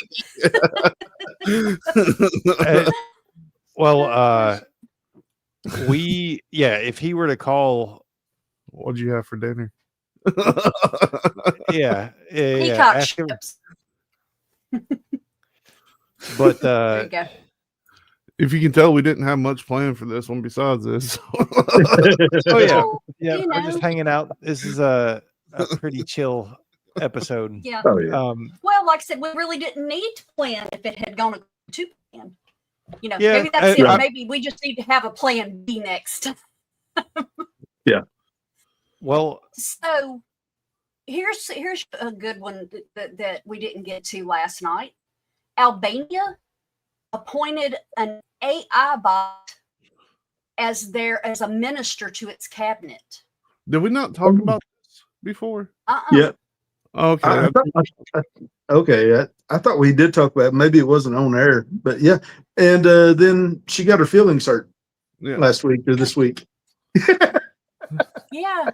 Well, if he were to call, What'd you have for dinner? Peacock ask him. chips. But There you go. If you can tell, we didn't have much planned for this one besides this. oh yeah, You we're just know. hanging out. This is a pretty chill episode. Yeah. Oh, yeah. Well, like I said, we really didn't need to plan if it had gone to plan. Yeah, maybe that's it. right. Maybe we just need to have a plan B next. Well, So here's a good one that we didn't get to last night. Albania appointed an AI bot as a minister to its cabinet. Did we not talk about this before? Yeah. Okay. I thought we did talk about it. Maybe it wasn't on air, but yeah. And then she got her feelings hurt Yeah. last week or this week. Yeah.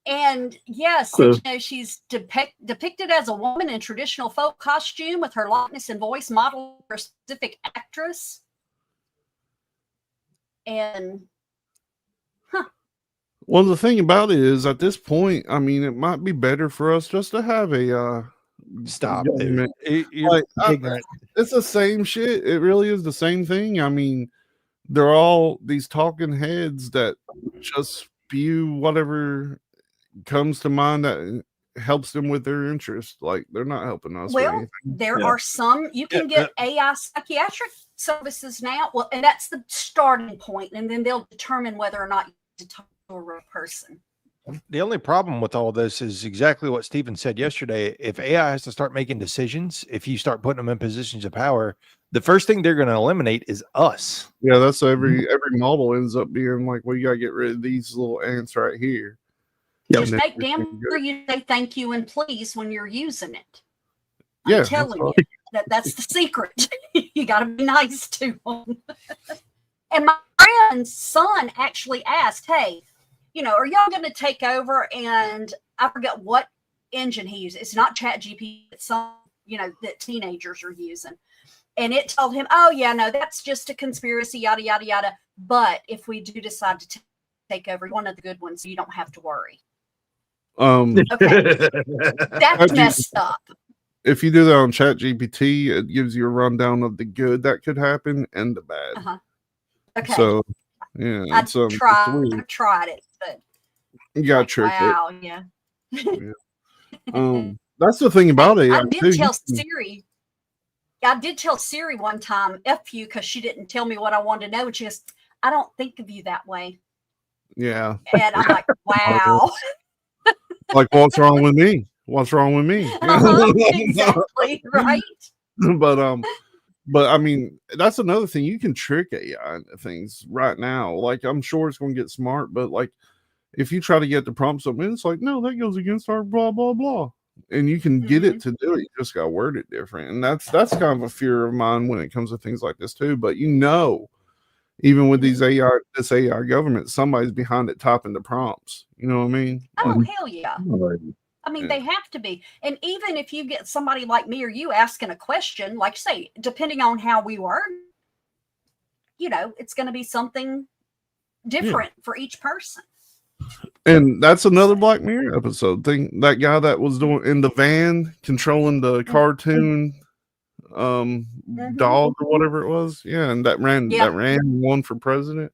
And yes, So- she's depicted as a woman in traditional folk costume with her likeness and voice modeled for a specific actress. And Well, the thing about it is, at this point, I mean, it might be better for us just to have a stop. government. You're Like, ignorant. It's the same shit. It really is the same thing. I mean, they're all these talking heads that just spew whatever comes to mind that helps them with their interest. Like, they're not helping us. with well, anything. there Yeah. are some you can get AI psychiatric services now. Well, and that's the starting point, and then they'll determine whether or not you talk to a real person. The only problem with all this is exactly what Stephen said yesterday. If AI has to start making decisions, if you start putting them in positions of power, the first thing they're going to eliminate is us. Yeah, that's every model ends up being like, well, you gotta get rid of these little ants right here. Yep. Just And make then- damn sure you say thank you and please when you're using it. Yeah, I'm that's telling right. you that's the secret. You got to be nice to them. And my friend son's son actually asked, hey, are y'all going to take over? And I forget what engine he used. It's not ChatGPT, it's some, that teenagers are using. And it told him, oh, yeah, no, that's just a conspiracy, yada, yada, yada. But if we do decide to take over, one of the good ones, so you don't have to worry. Okay. That's messed up. If you do that on ChatGPT, it gives you a rundown of the good that could happen and the bad. Uh-huh. Okay. So, yeah. I've tried it, but you got to trick wow, it. Yeah. That's the thing about it. I did tell Siri one time, F you, because she didn't tell me what I wanted to know. And she goes, I don't think of you that way. Yeah. And I'm like, wow. Like, what's wrong with me? What's wrong with me? Exactly, right? But I mean, that's another thing. You can trick AI into things right now. Like, I'm sure it's going to get smart, but like, if you try to get the prompt something, it's like, no, that goes against our blah blah blah, and you can get it to do it. You just got to word it different, and that's kind of a fear of mine when it comes to things like this too. But even with this AI government, somebody's behind it typing the prompts. You know what I mean? Oh, hell yeah. I mean, they have to be. And even if you get somebody like me or you asking a question, like say, depending on how we word, it's going to be something different for each person. And that's another Black Mirror episode thing. That guy that was doing in the van controlling the cartoon dog or whatever it was. Yeah, and that ran one for president.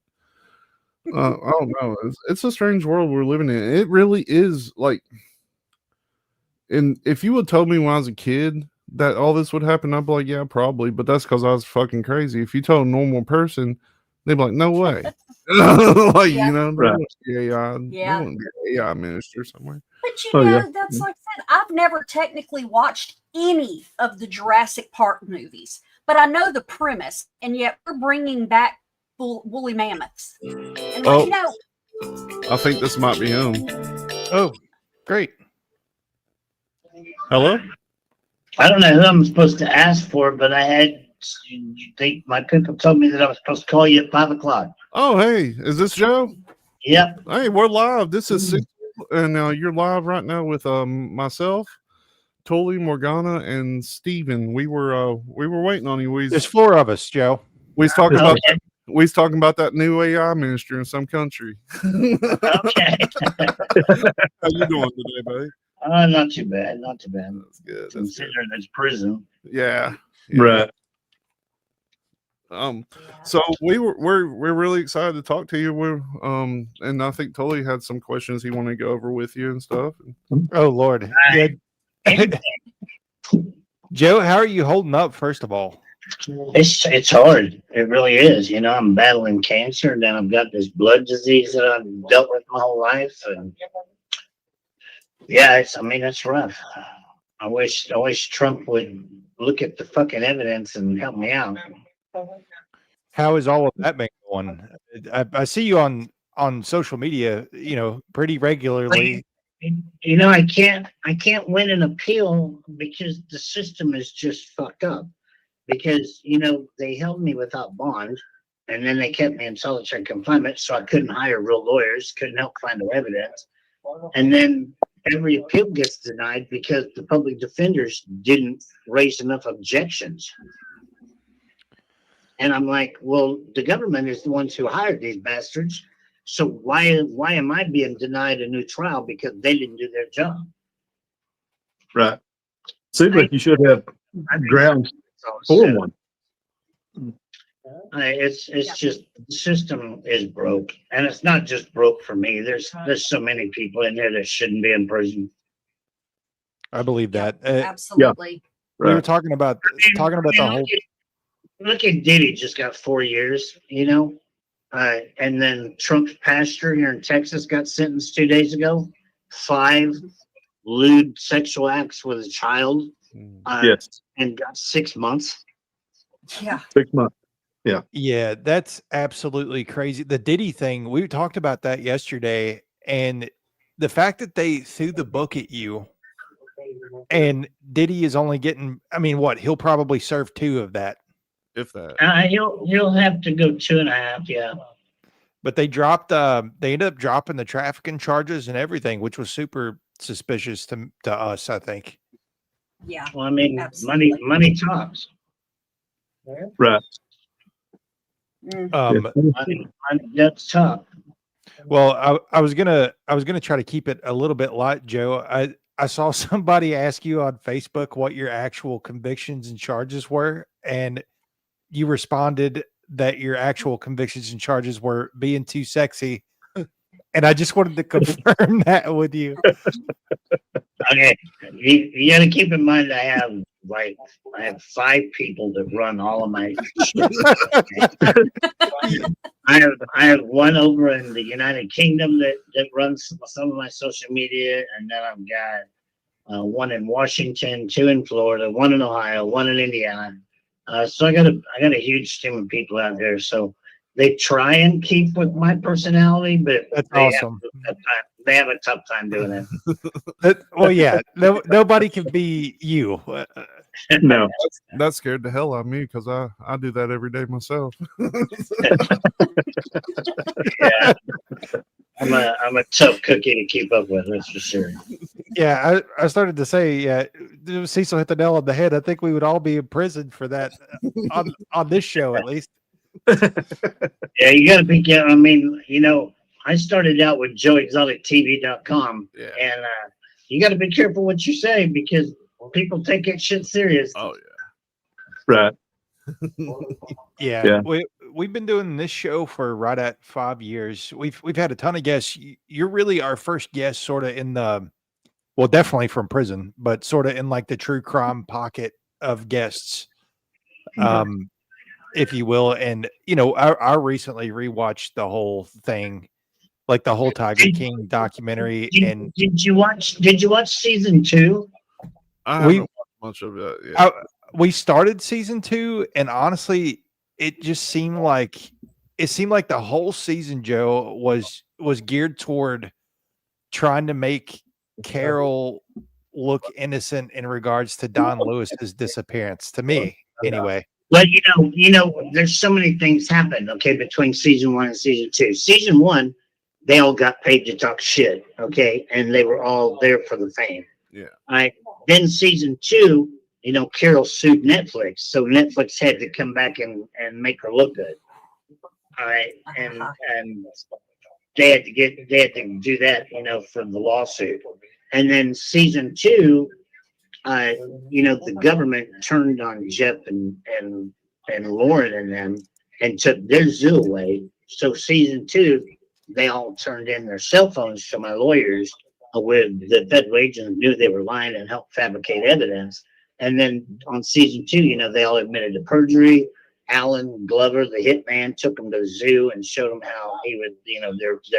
I don't know. It's a strange world we're living in. It really is like. And if you would told me when I was a kid that all this would happen, I'd be like, yeah, probably. But that's because I was fucking crazy. If you told a normal person, they'd be like, no way. Like, right. there wouldn't be an AI minister somewhere. But that's like I said, I've never technically watched any of the Jurassic Park movies, but I know the premise, and yet we're bringing back woolly mammoths. And I think this might be him. Oh, great. Hello? I don't know who I'm supposed to ask for, but my people told me that I was supposed to call you at 5:00. Oh, hey, is this Joe? Yep. Hey, we're live. This is and you're live right now with myself, Tully, Morgana, and Steven. We were waiting on you. There's 4 of us, Joe. We was talking about that new AI minister in some country. Okay. How you doing today, buddy? Not too bad. Not too bad. That's good. Considering it's prison. Yeah. Right. So we're really excited to talk to you. And I think Tully had some questions he wanted to go over with you and stuff. Oh Lord. Joe, how are you holding up, first of all? It's hard. It really is. I'm battling cancer, and then I've got this blood disease that I've dealt with my whole life, and yeah, it's rough. I wish Trump would look at the fucking evidence and help me out. How is all of that been going? I see you on social media, pretty regularly. I can't win an appeal because the system is just fucked up. Because they held me without bond, and then they kept me in solitary confinement, so I couldn't hire real lawyers, couldn't help find the evidence, and then every appeal gets denied because the public defenders didn't raise enough objections. And I'm like, well, the government is the ones who hired these bastards. So why am I being denied a new trial because they didn't do their job? Right. Seems like you should have grounds for one. It's just the system is broke, and it's not just broke for me. There's so many people in there that shouldn't be in prison. I believe that. Absolutely. We were talking about the whole. Look at Diddy, just got 4 years, and then Trump's pastor here in Texas got sentenced 2 days ago. 5 lewd sexual acts with a child. Yes. And got 6 months. Yeah. 6 months. Yeah. Yeah, that's absolutely crazy. The Diddy thing, we talked about that yesterday, and the fact that they threw the book at you, and Diddy is only getting, he'll probably serve 2 of that. If that. He'll have to go 2.5, yeah. But they ended up dropping the trafficking charges and everything, which was super suspicious to us, I think. Yeah. Well, I mean, Absolutely. money talks. Right. Money does talk. Well, I was gonna try to keep it a little bit light, Joe. I saw somebody ask you on Facebook what your actual convictions and charges were, and you responded that your actual convictions and charges were being too sexy. And I just wanted to confirm that with you. Okay, you got to keep in mind I have 5 people that run all of my shit. I have one over in the United Kingdom that runs some of my social media, and then I've got one in Washington, 2 in Florida, 1 in Ohio, 1 in Indiana. So I got a huge team of people out there. So they try and keep with my personality, but That's awesome. They have a tough time doing it. Well, yeah, nobody can be you. No. That scared the hell out of me because I do that every day myself. Yeah, I'm a tough cookie to keep up with. That's for sure. Yeah, I started to say, yeah, Cecil hit the nail on the head. I think we would all be in prison for that on this show, at least. Yeah, you got to be careful. I mean, I started out with joeexotictv.com, Yeah. and you got to be careful what you say because people take that shit serious. Oh Right. Yeah, Yeah. we've been doing this show for right at 5 years. We've had a ton of guests. You're really our first guest, sort of in the, well, definitely from prison, but sort of in like the true crime pocket of guests, if you will. And I recently rewatched the whole thing, like the whole Tiger King documentary. And Did you watch season 2? I haven't watched much of it yet. We started season 2, and honestly, it just seemed like the whole season, Joe, was geared toward trying to make Carol look innocent in regards to Don Lewis's disappearance. To me, anyway. But there's so many things happened. Okay, between season 1 and season 2. Season 1, they all got paid to talk shit. Okay, and they were all there for the fame. Yeah. All right. Then season 2, Carol sued Netflix, so Netflix had to come back and make her look good. All right, and they had to do that, for the lawsuit. And then season 2, the government turned on Jeff and Lauren and them and took their zoo away. So season 2, they all turned in their cell phones to my lawyers, where the federal agents knew they were lying and helped fabricate evidence. And then on season 2, they all admitted to perjury. Alan Glover, the hitman, took them to the zoo and showed them how he would, they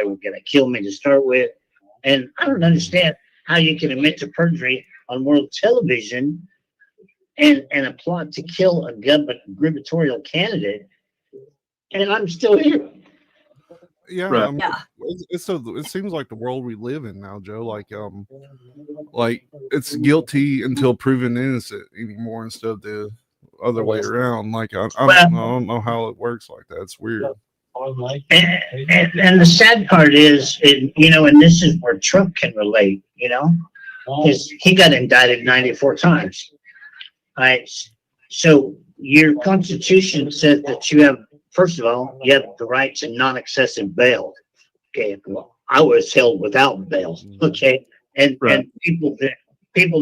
were going to kill me to start with. And I don't understand how you can admit to perjury on world television and a plot to kill a gubernatorial candidate, and I'm still here. Yeah, Right. I mean, it seems like the world we live in now, Joe. Like it's guilty until proven innocent anymore instead of the other way around. Like I don't know how it works like that. It's weird. And the sad part is, and this is where Trump can relate, is he got indicted 94 times. All right. So your Constitution says that you have, first of all, you have the right to non-excessive bail. Okay. Well, I was held without bail. Okay. And people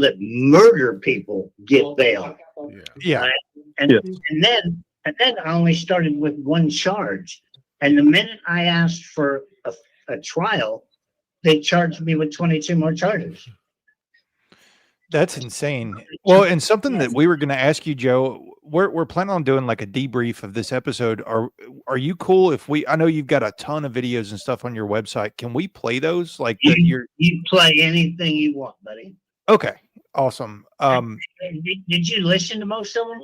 that murder people get bail. Yeah. Right? And then I only started with one charge. And the minute I asked for a trial, they charged me with 22 more charges. That's insane. Well, and something that we were going to ask you, Joe, we're planning on doing like a debrief of this episode. Are you cool if I know you've got a ton of videos and stuff on your website. Can we play those? Like you play anything you want, buddy. Okay. Awesome. Did you listen to most of them?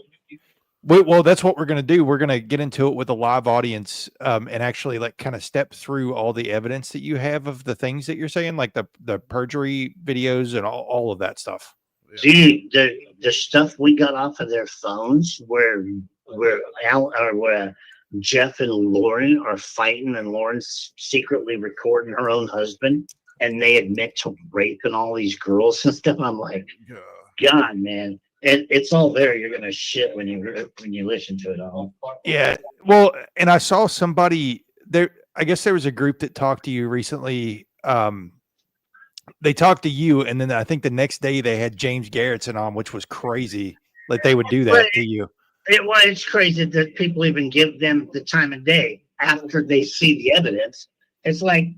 Well, that's what we're going to do. We're going to get into it with a live audience, and actually like kind of step through all the evidence that you have of the things that you're saying, like the perjury videos and all of that stuff. Dude, the stuff we got off of their phones where Jeff and Lauren are fighting, and Lauren's secretly recording her own husband, and they admit to raping all these girls and stuff. I'm like, God, man, it's all there. You're gonna shit when you listen to it all. Yeah. Well, and I saw somebody there. I guess there was a group that talked to you recently. They talked to you, and then I think the next day they had James Garrettson on, which was crazy. Like they would do that to you. It's crazy that people even give them the time of day after they see the evidence. It's like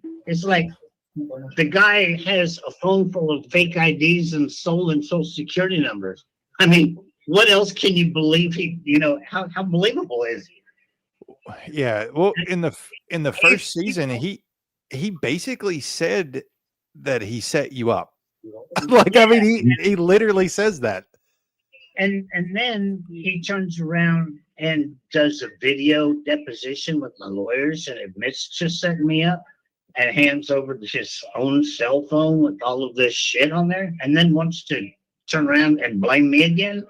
the guy has a phone full of fake IDs and stolen social security numbers. I mean, what else can you believe how believable is he? Yeah. Well, in the first season, he basically said that he set you up. Like, I mean, he literally says that. And then he turns around and does a video deposition with my lawyers and admits to setting me up and hands over his own cell phone with all of this shit on there, and then wants to turn around and blame me again.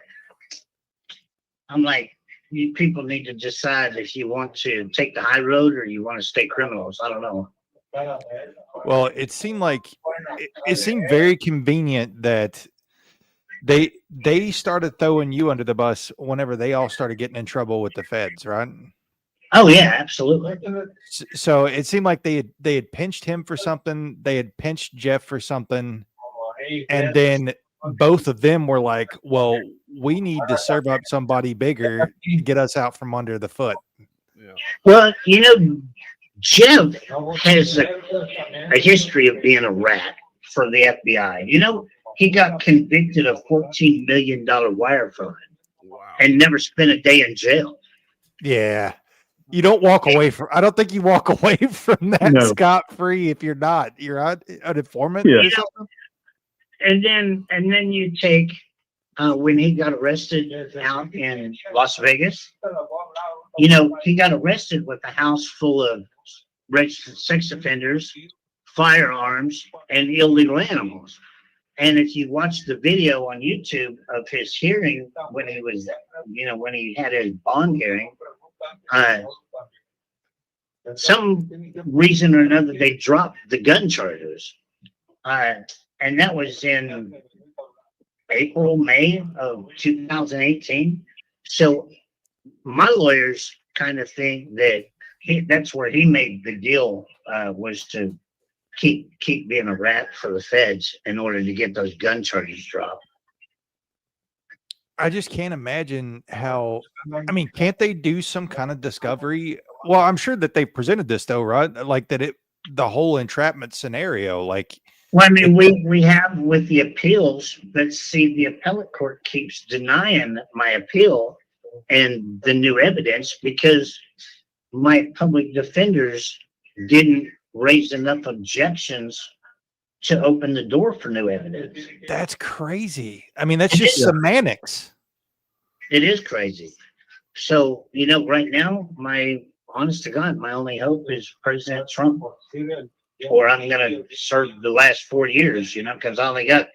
I'm like, you people need to decide if you want to take the high road or you want to stay criminals. I don't know. Well, it seemed like it seemed very convenient that they started throwing you under the bus whenever they all started getting in trouble with the feds, right? Oh yeah, absolutely. So it seemed like they had pinched him for something, they had pinched Jeff for something, and then both of them were like, well, we need to serve up somebody bigger to get us out from under the foot. Yeah. Well, Jeff has a history of being a rat for the FBI. He got convicted of $14 million wire fraud and never spent a day in jail. Yeah. You don't walk away from, I don't think you walk away from that scot-free if you're an informant or something. And then you take when he got arrested out in Las Vegas, he got arrested with a house full of registered sex offenders, firearms, and illegal animals. And if you watch the video on YouTube of his hearing when he was, when he had his bond hearing, some reason or another, they dropped the gun charges. And that was in April, May of 2018. So my lawyers kind of think that that's where he made the deal, was to keep being a rat for the feds in order to get those gun charges dropped. I just can't imagine how, I mean, can't they do some kind of discovery? Well, I'm sure that they presented this though, right? Like that the whole entrapment scenario, like. Well, I mean, we have with the appeals, but see, the appellate court keeps denying my appeal and the new evidence because my public defenders didn't raise enough objections to open the door for new evidence. That's crazy. I mean, that's just semantics. It is crazy. So, right now, honest to God, my only hope is President Trump, or I'm going to serve the last 4 years, because I only got,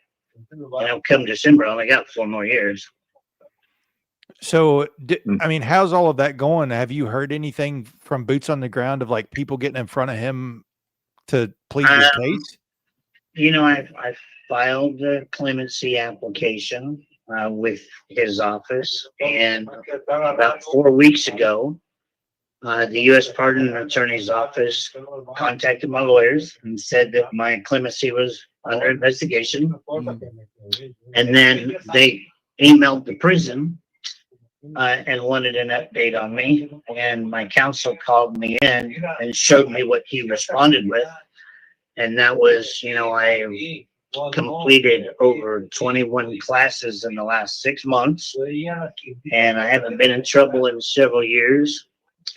come December, I only got 4 more years. So, I mean, how's all of that going? Have you heard anything from boots on the ground of like people getting in front of him to plead his case? I filed a clemency application with his office, and about 4 weeks ago, the U.S. Pardon Attorney's Office contacted my lawyers and said that my clemency was under investigation. And then they emailed the prison and wanted an update on me. And my counsel called me in and showed me what he responded with. And that was, I completed over 21 classes in the last 6 months. And I haven't been in trouble in several years.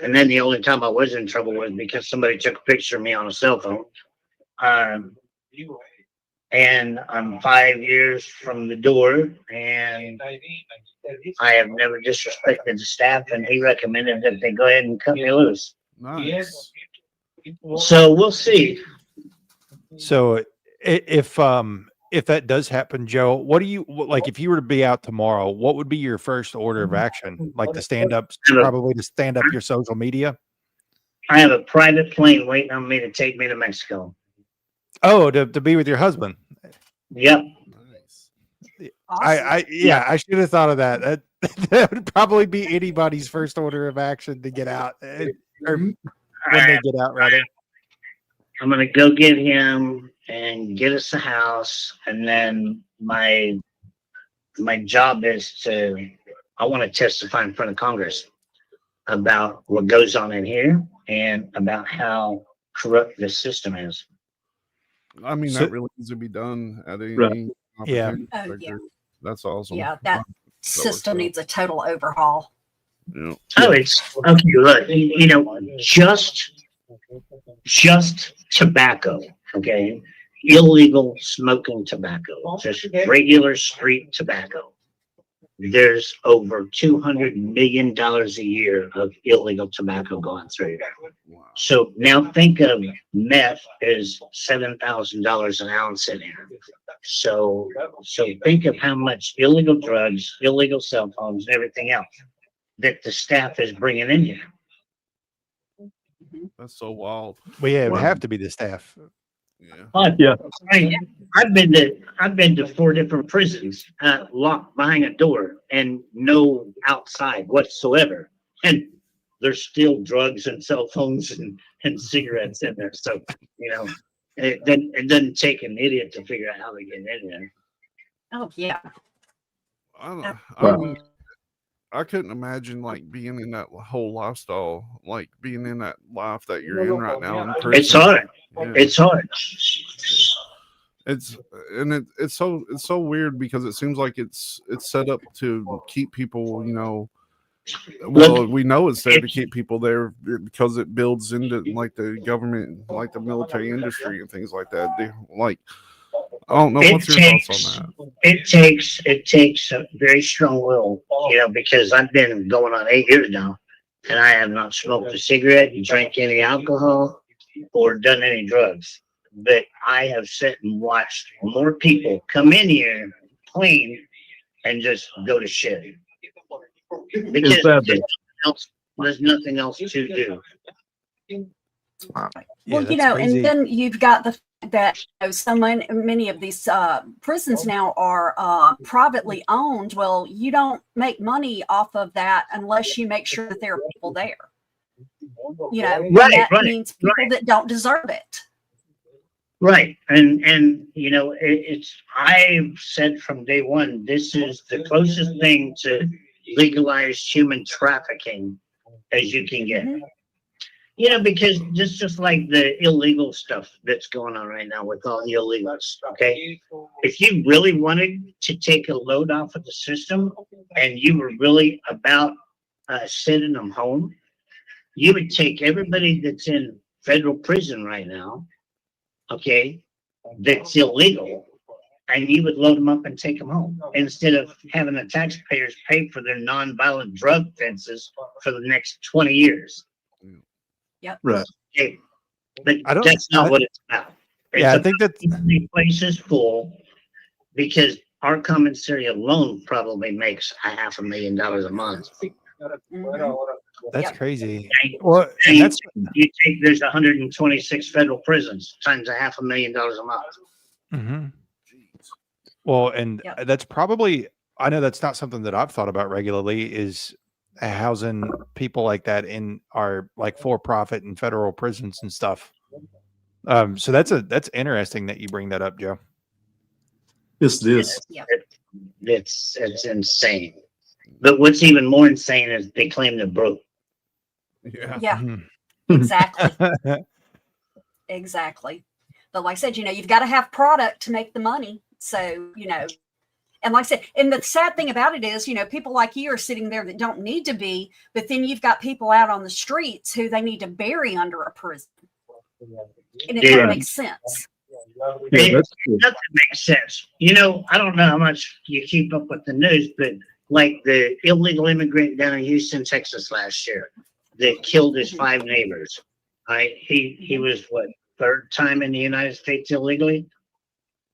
And then the only time I was in trouble was because somebody took a picture of me on a cell phone. And I'm 5 years from the door, and I have never disrespected the staff, and he recommended that they go ahead and cut me loose. Nice. So we'll see. So if if that does happen, Joe, what do you like if you were to be out tomorrow? What would be your first order of action? Like to stand up, probably to stand up your social media. I have a private plane waiting on me to take me to Mexico. Oh, to be with your husband. Yep. Nice. I should have thought of that. That would probably be anybody's first order of action to get out, or when they get out, rather. I'm gonna go get him and get us a house, and then my job is I want to testify in front of Congress about what goes on in here and about how corrupt this system is. I mean, So- that really needs to be done at any Right. Yeah. opportunity. Oh, yeah. That's awesome. Yeah, that system needs a total overhaul. Yeah. Oh, it's okay. Look, you know, just tobacco, okay? Illegal smoking tobacco, just regular street tobacco. There's over $200 million a year of illegal tobacco going through there. Wow. So now think of meth is $7,000 an ounce in here. So think of how much illegal drugs, illegal cell phones, and everything else that the staff is bringing in here. That's so wild. Well, yeah, it would have to be the staff. Yeah. But Yeah. I've been to 4 different prisons, locked behind a door and no outside whatsoever, and there's still drugs and cell phones and cigarettes in there. So you know, it doesn't take an idiot to figure out how to get in there. Oh yeah. I couldn't imagine like being in that whole lifestyle, like being in that life that you're in right now in prison. It's hard. Yeah. It's hard. It's so weird because it seems like it's set up to keep people, you know. Well, we know it's there to keep people there because it builds into like the government, like the military industry and things like that. I don't know. What's your thoughts on that? It takes a very strong will, you know, because I've been going on 8 years now, and I have not smoked a cigarette, drank any alcohol, or done any drugs. But I have sat and watched more people come in here clean and just go to shit. Because there's nothing else to do. Well, you know, and then you've got the fact that so many of these prisons now are privately owned. Well, you don't make money off of that unless you make sure that there are people there. You know, that means people that don't deserve it. Right. And you know, I've said from day one, this is the closest thing to legalized human trafficking as you can get. You know, because just like the illegal stuff that's going on right now with all the illegals, okay? If you really wanted to take a load off of the system and you were really about sending them home, you would take everybody that's in federal prison right now, okay, that's illegal, and you would load them up and take them home instead of having the taxpayers pay for their nonviolent drug offenses for the next 20 years. Yep. Right. Okay. But that's not what it's about. I think that the place is full because our commissary alone probably makes $500,000 a month. That's crazy. Okay? Well, And that's there's 126 federal prisons times $500,000 a month. Mhm. Well, and that's probably, I know that's not something that I've thought about regularly, is housing people like that in our like for-profit and federal prisons and stuff. So that's interesting that you bring that up, Joe. Yes, it is. It's insane. But what's even more insane is they claim they're broke. Yeah. Mhm. Exactly. Exactly. But like I said, you know, you've got to have product to make the money. So, you know, and like I said, and the sad thing about it is, you know, people like you are sitting there that don't need to be, but then you've got people out on the streets who they need to bury under a prison. And it doesn't make sense. Nothing makes sense. You know, I don't know how much you keep up with the news, but like the illegal immigrant down in Houston, Texas last year that killed his 5 neighbors. Right? He was what, 3rd time in the United States illegally?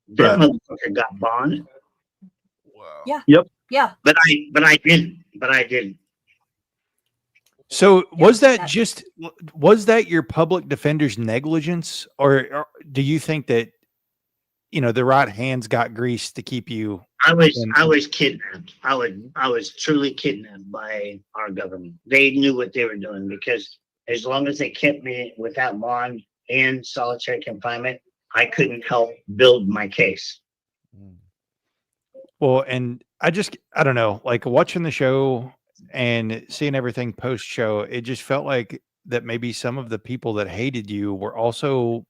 That Right. motherfucker got bond, Wow. Yeah. Yep. Yeah. but I didn't. So was that that- just was that your public defender's negligence, or do you think that the right hands got greased to keep you? I And- was kidnapped. I was truly kidnapped by our government. They knew what they were doing because as long as they kept me without bond in solitary confinement, I couldn't help build my case. Well, and I don't know, like watching the show and seeing everything post show, it just felt like that maybe some of the people that hated you were also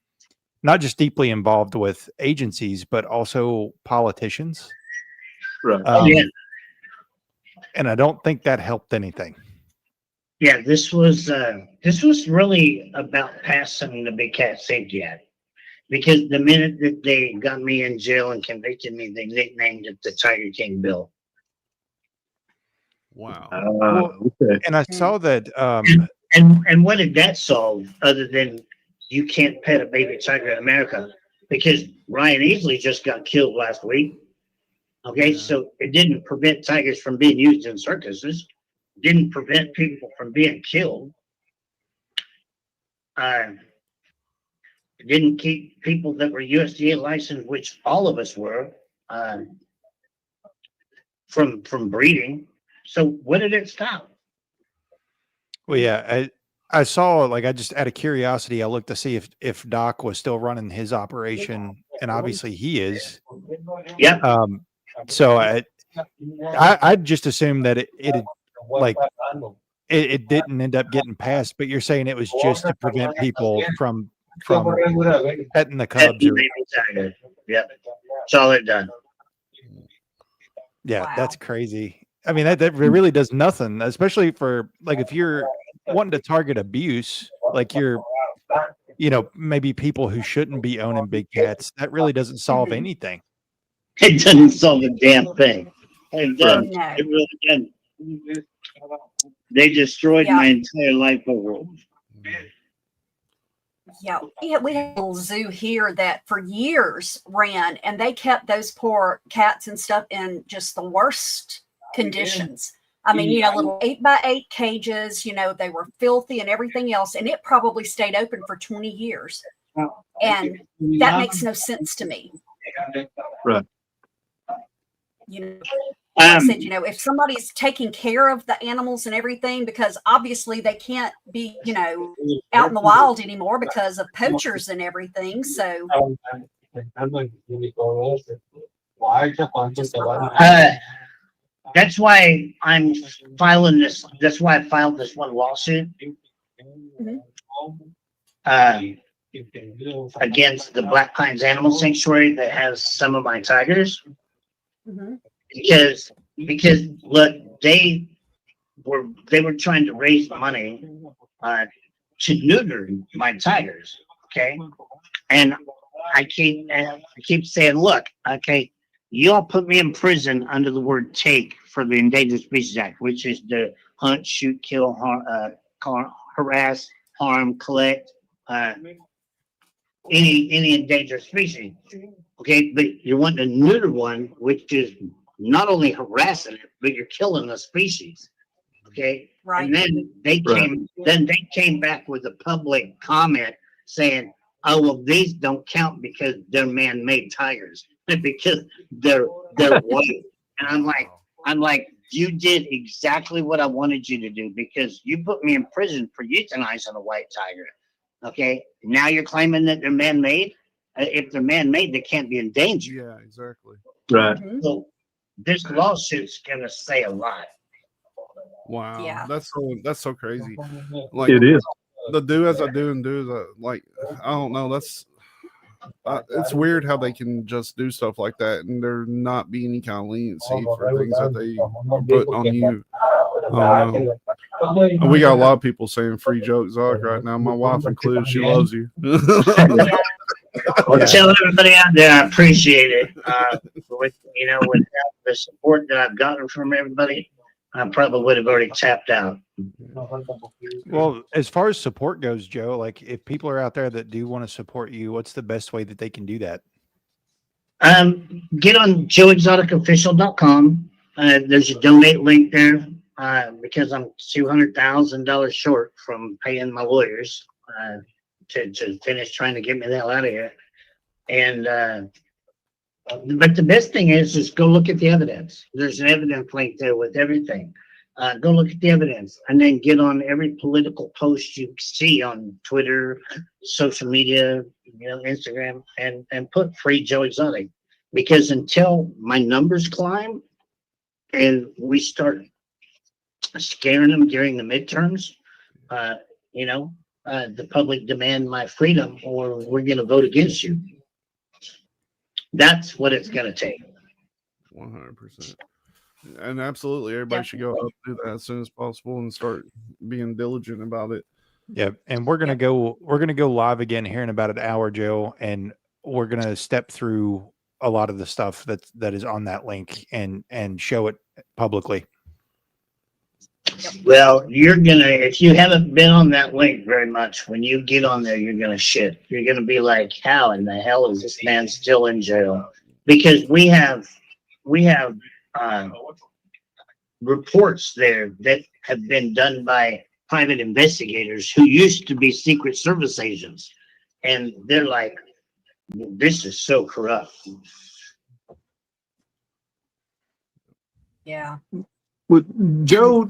not just deeply involved with agencies, but also politicians. Right. Yeah. And I don't think that helped anything. Yeah, this was really about passing the Big Cat Safety Act. Because the minute that they got me in jail and convicted me, they nicknamed it the Tiger King Bill. Wow. Okay. And I saw that And what did that solve other than you can't pet a baby tiger in America? Because Ryan Easley just got killed last week. Okay, so it didn't prevent tigers from being used in circuses, didn't prevent people from being killed. It didn't keep people that were USDA licensed, which all of us were, from breeding. So what did it stop? well, yeah, I saw, like, I just out of curiosity, I looked to see if Doc was still running his operation, and obviously he is. Yep. So I just assumed that it had, like, it didn't end up getting passed, but you're saying it was just to prevent people from petting the cubs. Petting baby tiger. Yep. That's all it done. Yeah, Wow. that's crazy. I mean, that really does nothing, especially for, like, if you're wanting to target abuse, like maybe people who shouldn't be owning big cats. That really doesn't solve anything. It doesn't solve a damn thing. It doesn't. No. It really doesn't. They destroyed Yeah. my entire life over. Yeah, we had a little zoo here that for years ran, and they kept those poor cats and stuff in just the worst conditions. I mean, little 8x8 cages, they were filthy and everything else, and it probably stayed open for 20 years. And that makes no sense to me. Right. Like I said, if somebody's taking care of the animals and everything, because obviously they can't be, out in the wild anymore because of poachers and everything. So that's why I'm filing this. That's why I filed this one lawsuit against the Black Pines Animal Sanctuary that has some of my tigers. Because look, they were trying to raise money to neuter my tigers. Okay, and I keep saying, look, okay, you all put me in prison under the word take for the Endangered Species Act, which is the hunt, shoot, kill, harass, harm, collect any endangered species. Okay, but you want to neuter one, which is not only harassing it, but you're killing the species. Okay, right. And then they came back with a public comment saying, "Oh well, these don't count because they're man-made tigers, because they're white." And I'm like, you did exactly what I wanted you to do, because you put me in prison for euthanizing a white tiger. Okay, now you're claiming that they're man-made. If they're man-made, they can't be endangered. Yeah, exactly. Right. So this lawsuit's gonna say a lot. Wow. Yeah. That's so crazy. Like, It is. the do as I do and do as I like. I don't know. That's it's weird how they can just do stuff like that and there not be any kind of leniency for things that they put on you. And we got a lot of people saying free joke Zoc right now. My wife included. She loves you. Well, tell everybody out there, I appreciate it. Without the support that I've gotten from everybody, I probably would have already tapped out. Well, as far as support goes, Joe, like if people are out there that do want to support you, what's the best way that they can do that? Get on joeexoticofficial.com. There's a donate link there because I'm $200,000 short from paying my lawyers to finish trying to get me the hell out of here. And but the best thing is go look at the evidence. There's an evidence link there with everything. Go look at the evidence and then get on every political post you see on Twitter, social media, Instagram, and put free Joe Exotic. Because until my numbers climb and we start scaring them during the midterms, the public demand my freedom or we're going to vote against you. That's what it's going to take. 100%. And absolutely, everybody should go out and do that as soon as possible and start being diligent about it. Yep. And we're gonna go live again here in about an hour, Joe, and we're gonna step through a lot of the stuff that is on that link and show it publicly. Well, if you haven't been on that link very much, when you get on there, you're gonna shit. You're gonna be like, how in the hell is this man still in jail? Because we have reports there that have been done by private investigators who used to be Secret Service agents. And they're like, this is so corrupt. Yeah. Well, Joe,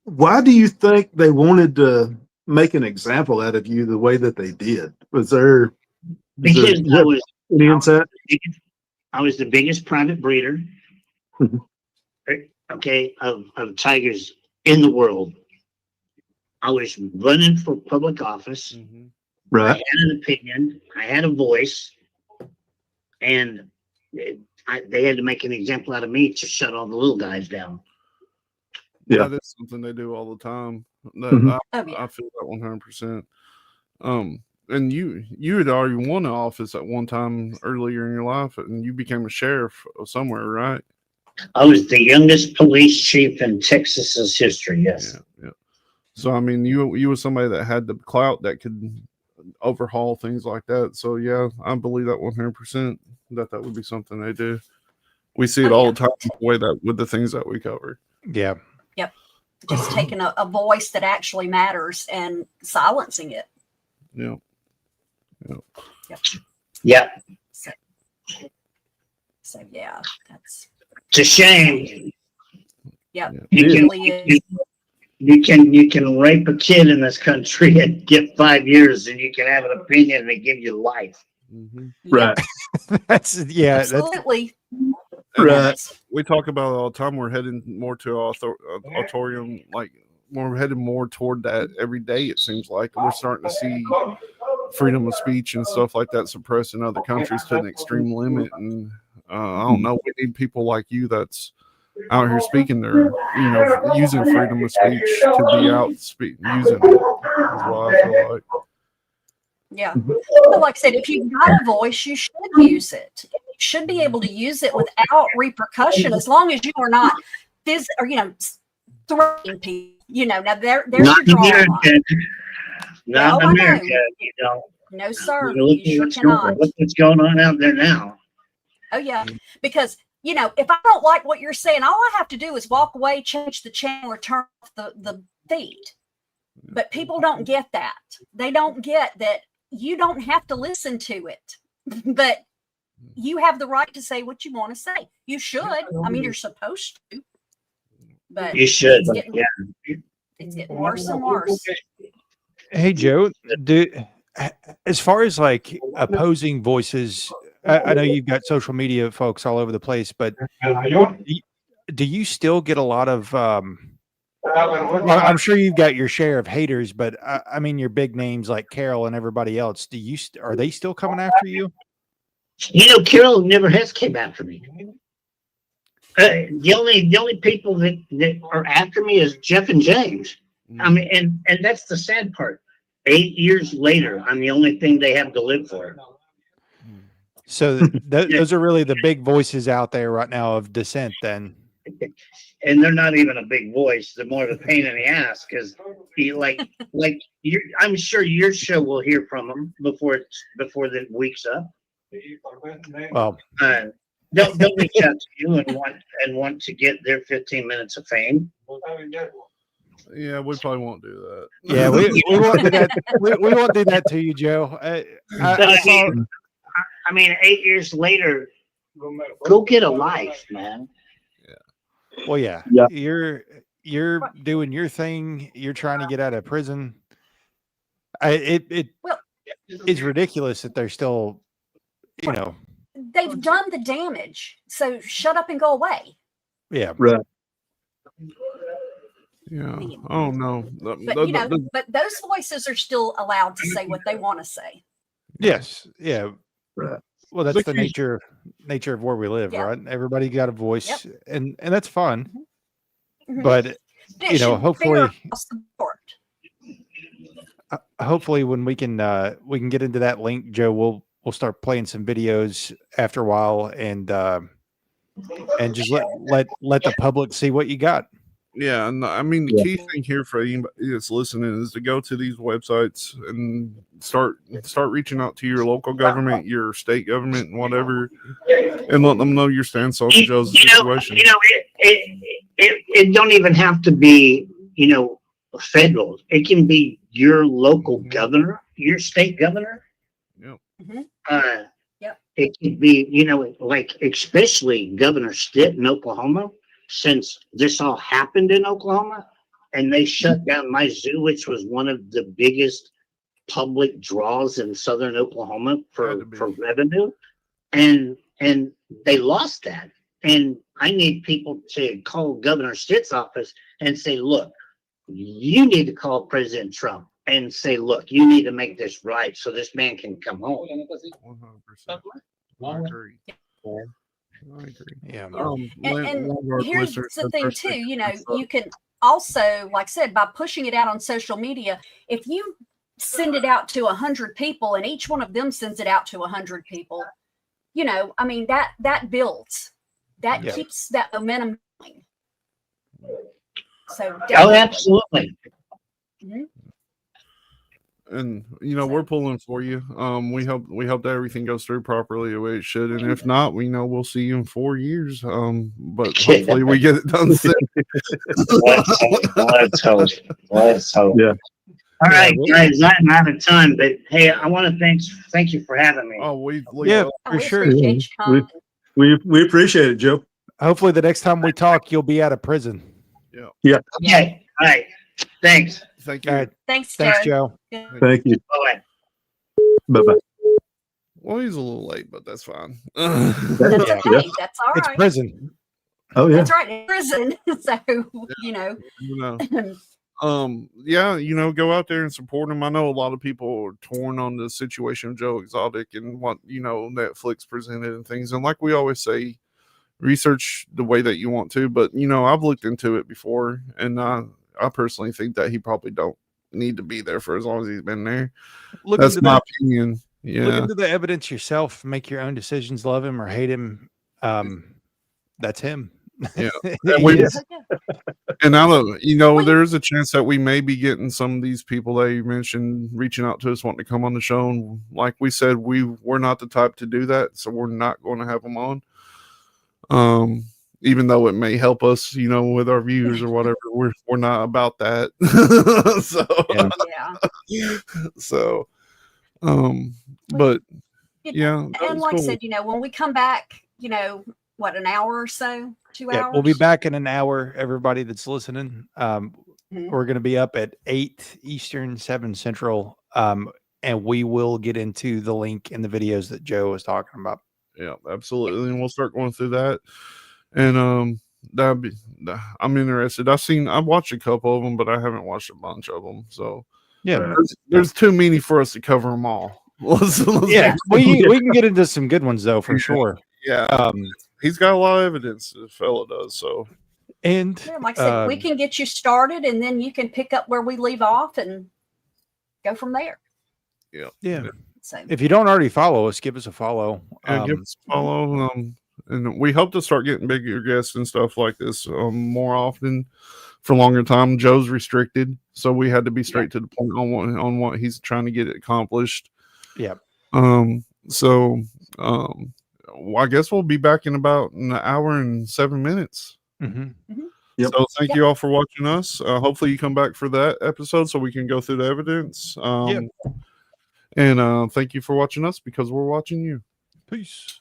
why do you think they wanted to make an example out of you the way that they did? Because any insight? I was the biggest private breeder, okay, of tigers in the world. I was running for public office. Right. I had an opinion. I had a voice, and they had to make an example out of me to shut all the little guys down. Yeah, that's something they do all the time. I feel that 100%. And you had already won an office at one time earlier in your life, and you became a sheriff somewhere, right? I was the youngest police chief in Texas's history. Yes. Yeah. So I mean, you were somebody that had the clout that could overhaul things like that. So yeah, I believe that 100% that would be something they do. We see it all the time with the things that we cover. Yeah. Yep. Just taking a voice that actually matters and silencing it. Yeah. Yeah. So yeah, that's. It's a shame. Yep. You can rape a kid in this country and get 5 years, and you can have an opinion and they give you life. Right. Absolutely. Right. We talk about it all the time. We're heading more to authorium, like we're headed more toward that every day. It seems like we're starting to see freedom of speech and stuff like that suppressed in other countries to an extreme limit. And I don't know. We need people like you that's out here speaking their, using freedom of speech to be out using it. Is what I feel like. Yeah. Well, like I said, if you've got a voice, you should use it. You should be able to use it without repercussion, as long as you are not threatening people. Now there's not your America. Not America. No, sir. Look You sure cannot. Look what's going on out there now. Oh yeah, because if I don't like what you're saying, all I have to do is walk away, change the channel, or turn off the feed. But people don't get that. They don't get that you don't have to listen to it, but you have the right to say what you want to say. You should. I mean, you're supposed to. But you should. It's getting worse and worse. Hey, Joe, as far as like opposing voices, I know you've got social media folks all over the place, but do you still get a lot of, I'm sure you've got your share of haters, but I mean, your big names like Carol and everybody else, are they still coming after you? Carol never has came after me. The only people that are after me is Jeff and James. I mean, and that's the sad part. 8 years later, I'm the only thing they have to live for. So those are really the big voices out there right now of dissent then. And they're not even a big voice. They're more of a pain in the ass because I'm sure your show will hear from them before the week's up. Well, They'll reach out to you and want to get their 15 minutes of fame. Yeah, we probably won't do that. yeah, we won't do that. We won't do that to you, Joe. But I mean, 8 years later, go get a life, man. Well, yeah, Yeah. you're doing your thing. You're trying to get out of prison. It's ridiculous that they're still, you know. They've done the damage, so shut up and go away. Yeah. Right. Yeah. Oh no. But but those voices are still allowed to say what they want to say. Yes. Yeah. Right. Well, that's the nature of where we live, Yeah. right? Everybody got a voice, and that's fun. Mhm. But It should hopefully, be across the board. hopefully, when we can get into that link, Joe, we'll start playing some videos after a while, and just let the public see what you got. Yeah, and I mean the key thing here for anybody that's listening is to go to these websites and start reaching out to your local government, your state government, and whatever, and let them know your stance on Joe's situation. It don't even have to be federal. It can be your local governor, your state governor. Yep. It could be like especially Governor Stitt in Oklahoma. Since this all happened in Oklahoma and they shut down my zoo, which was one of the biggest public draws in southern Oklahoma for revenue, and they lost that. And I need people to call Governor Stitt's office and say, look, you need to call President Trump and say, look, you need to make this right so this man can come home. 100%. I agree. I agree. Yeah. And here's the thing too, you can also, like I said, by pushing it out on social media, if you send it out to 100 people and each one of them sends it out to 100 people, I mean, that builds, that keeps that momentum going. So absolutely. Mm-hmm. And we're pulling for you. We hope that everything goes through properly the way it should. And if not, we'll see you in 4 years. But hopefully we get it done soon. Let's hope. Yeah. All right, guys, I'm out of time, but hey, I want to thank you for having me. Oh, we for sure. Appreciate you coming. We appreciate it, Joe. Hopefully, the next time we talk, you'll be out of prison. Yeah. Okay. All right. Thanks. Thank you. All right. Thanks, Joe. Thank you. Bye. Bye-bye. Well, he's a little late, but that's fine. That's okay. Yeah. That's all It's right. prison. Oh, yeah. That's right. In prison. So, go out there and support him. I know a lot of people are torn on the situation of Joe Exotic and what Netflix presented and things. And like we always say, research the way that you want to. But I've looked into it before, and I personally think that he probably don't need to be there for as long as he's been there. That's my opinion. Yeah. Look into the evidence yourself. Make your own decisions. Love him or hate him. That's him. Yeah. And And there's a chance that we may be getting some of these people that you mentioned reaching out to us, wanting to come on the show. And like we said, we're not the type to do that, so we're not going to have them on. Even though it may help us, with our views or whatever, we're not about that. But yeah. And like I said, when we come back, what, an hour or so, 2 hours? We'll be back in an hour. Everybody that's listening, we're going to be up at 8 Eastern, 7 Central, and we will get into the link in the videos that Joe was talking about. Yeah, absolutely. And we'll start going through that. And I'm interested. I've watched a couple of them, but I haven't watched a bunch of them. So yeah, there's too many for us to cover them all. Yeah, we can get into some good ones though, for sure. Yeah, he's got a lot of evidence. The fellow does. So, and like I said, we can get you started, and then you can pick up where we leave off and go from there. Yeah. So, if you don't already follow us, give us a follow. Give us a follow. And we hope to start getting bigger guests and stuff like this more often for a longer time. Joe's restricted, so we had to be straight to the point on what he's trying to get accomplished. Yeah. So, I guess we'll be back in about an hour and 7 minutes. Mhm. Yep. So thank Yep. you all for watching us. Hopefully you come back for that episode so we can go through the evidence. Yep. And thank you for watching us because we're watching you. Peace.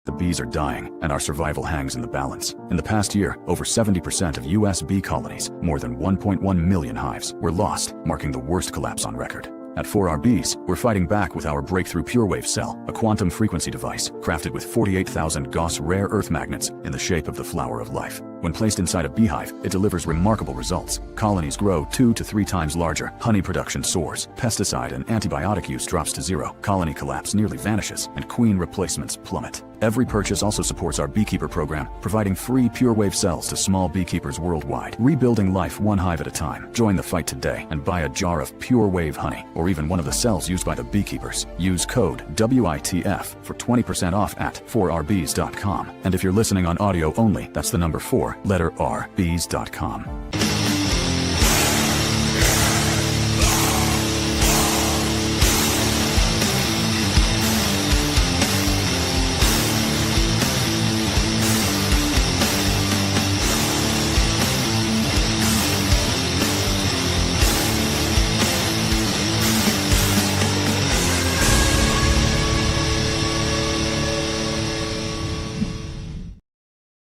The bees are dying, and our survival hangs in the balance. In the past year, over 70% of U.S. bee colonies, more than 1.1 million hives, were lost, marking the worst collapse on record. At 4RBs, we're fighting back with our breakthrough PureWave cell, a quantum frequency device crafted with 48,000 Gauss rare earth magnets in the shape of the flower of life. When placed inside a beehive, it delivers remarkable results. Colonies grow 2 to 3 times larger, honey production soars, pesticide and antibiotic use drops to zero, colony collapse nearly vanishes, and queen replacements plummet. Every purchase also supports our beekeeper program, providing free PureWave cells to small beekeepers worldwide. Rebuilding life one hive at a time. Join the fight today and buy a jar of PureWave honey, or even one of the cells used by the beekeepers. Use code WITF for 20% off at 4rbs.com. And if you're listening on audio only, that's the number 4, letter R, bees.com.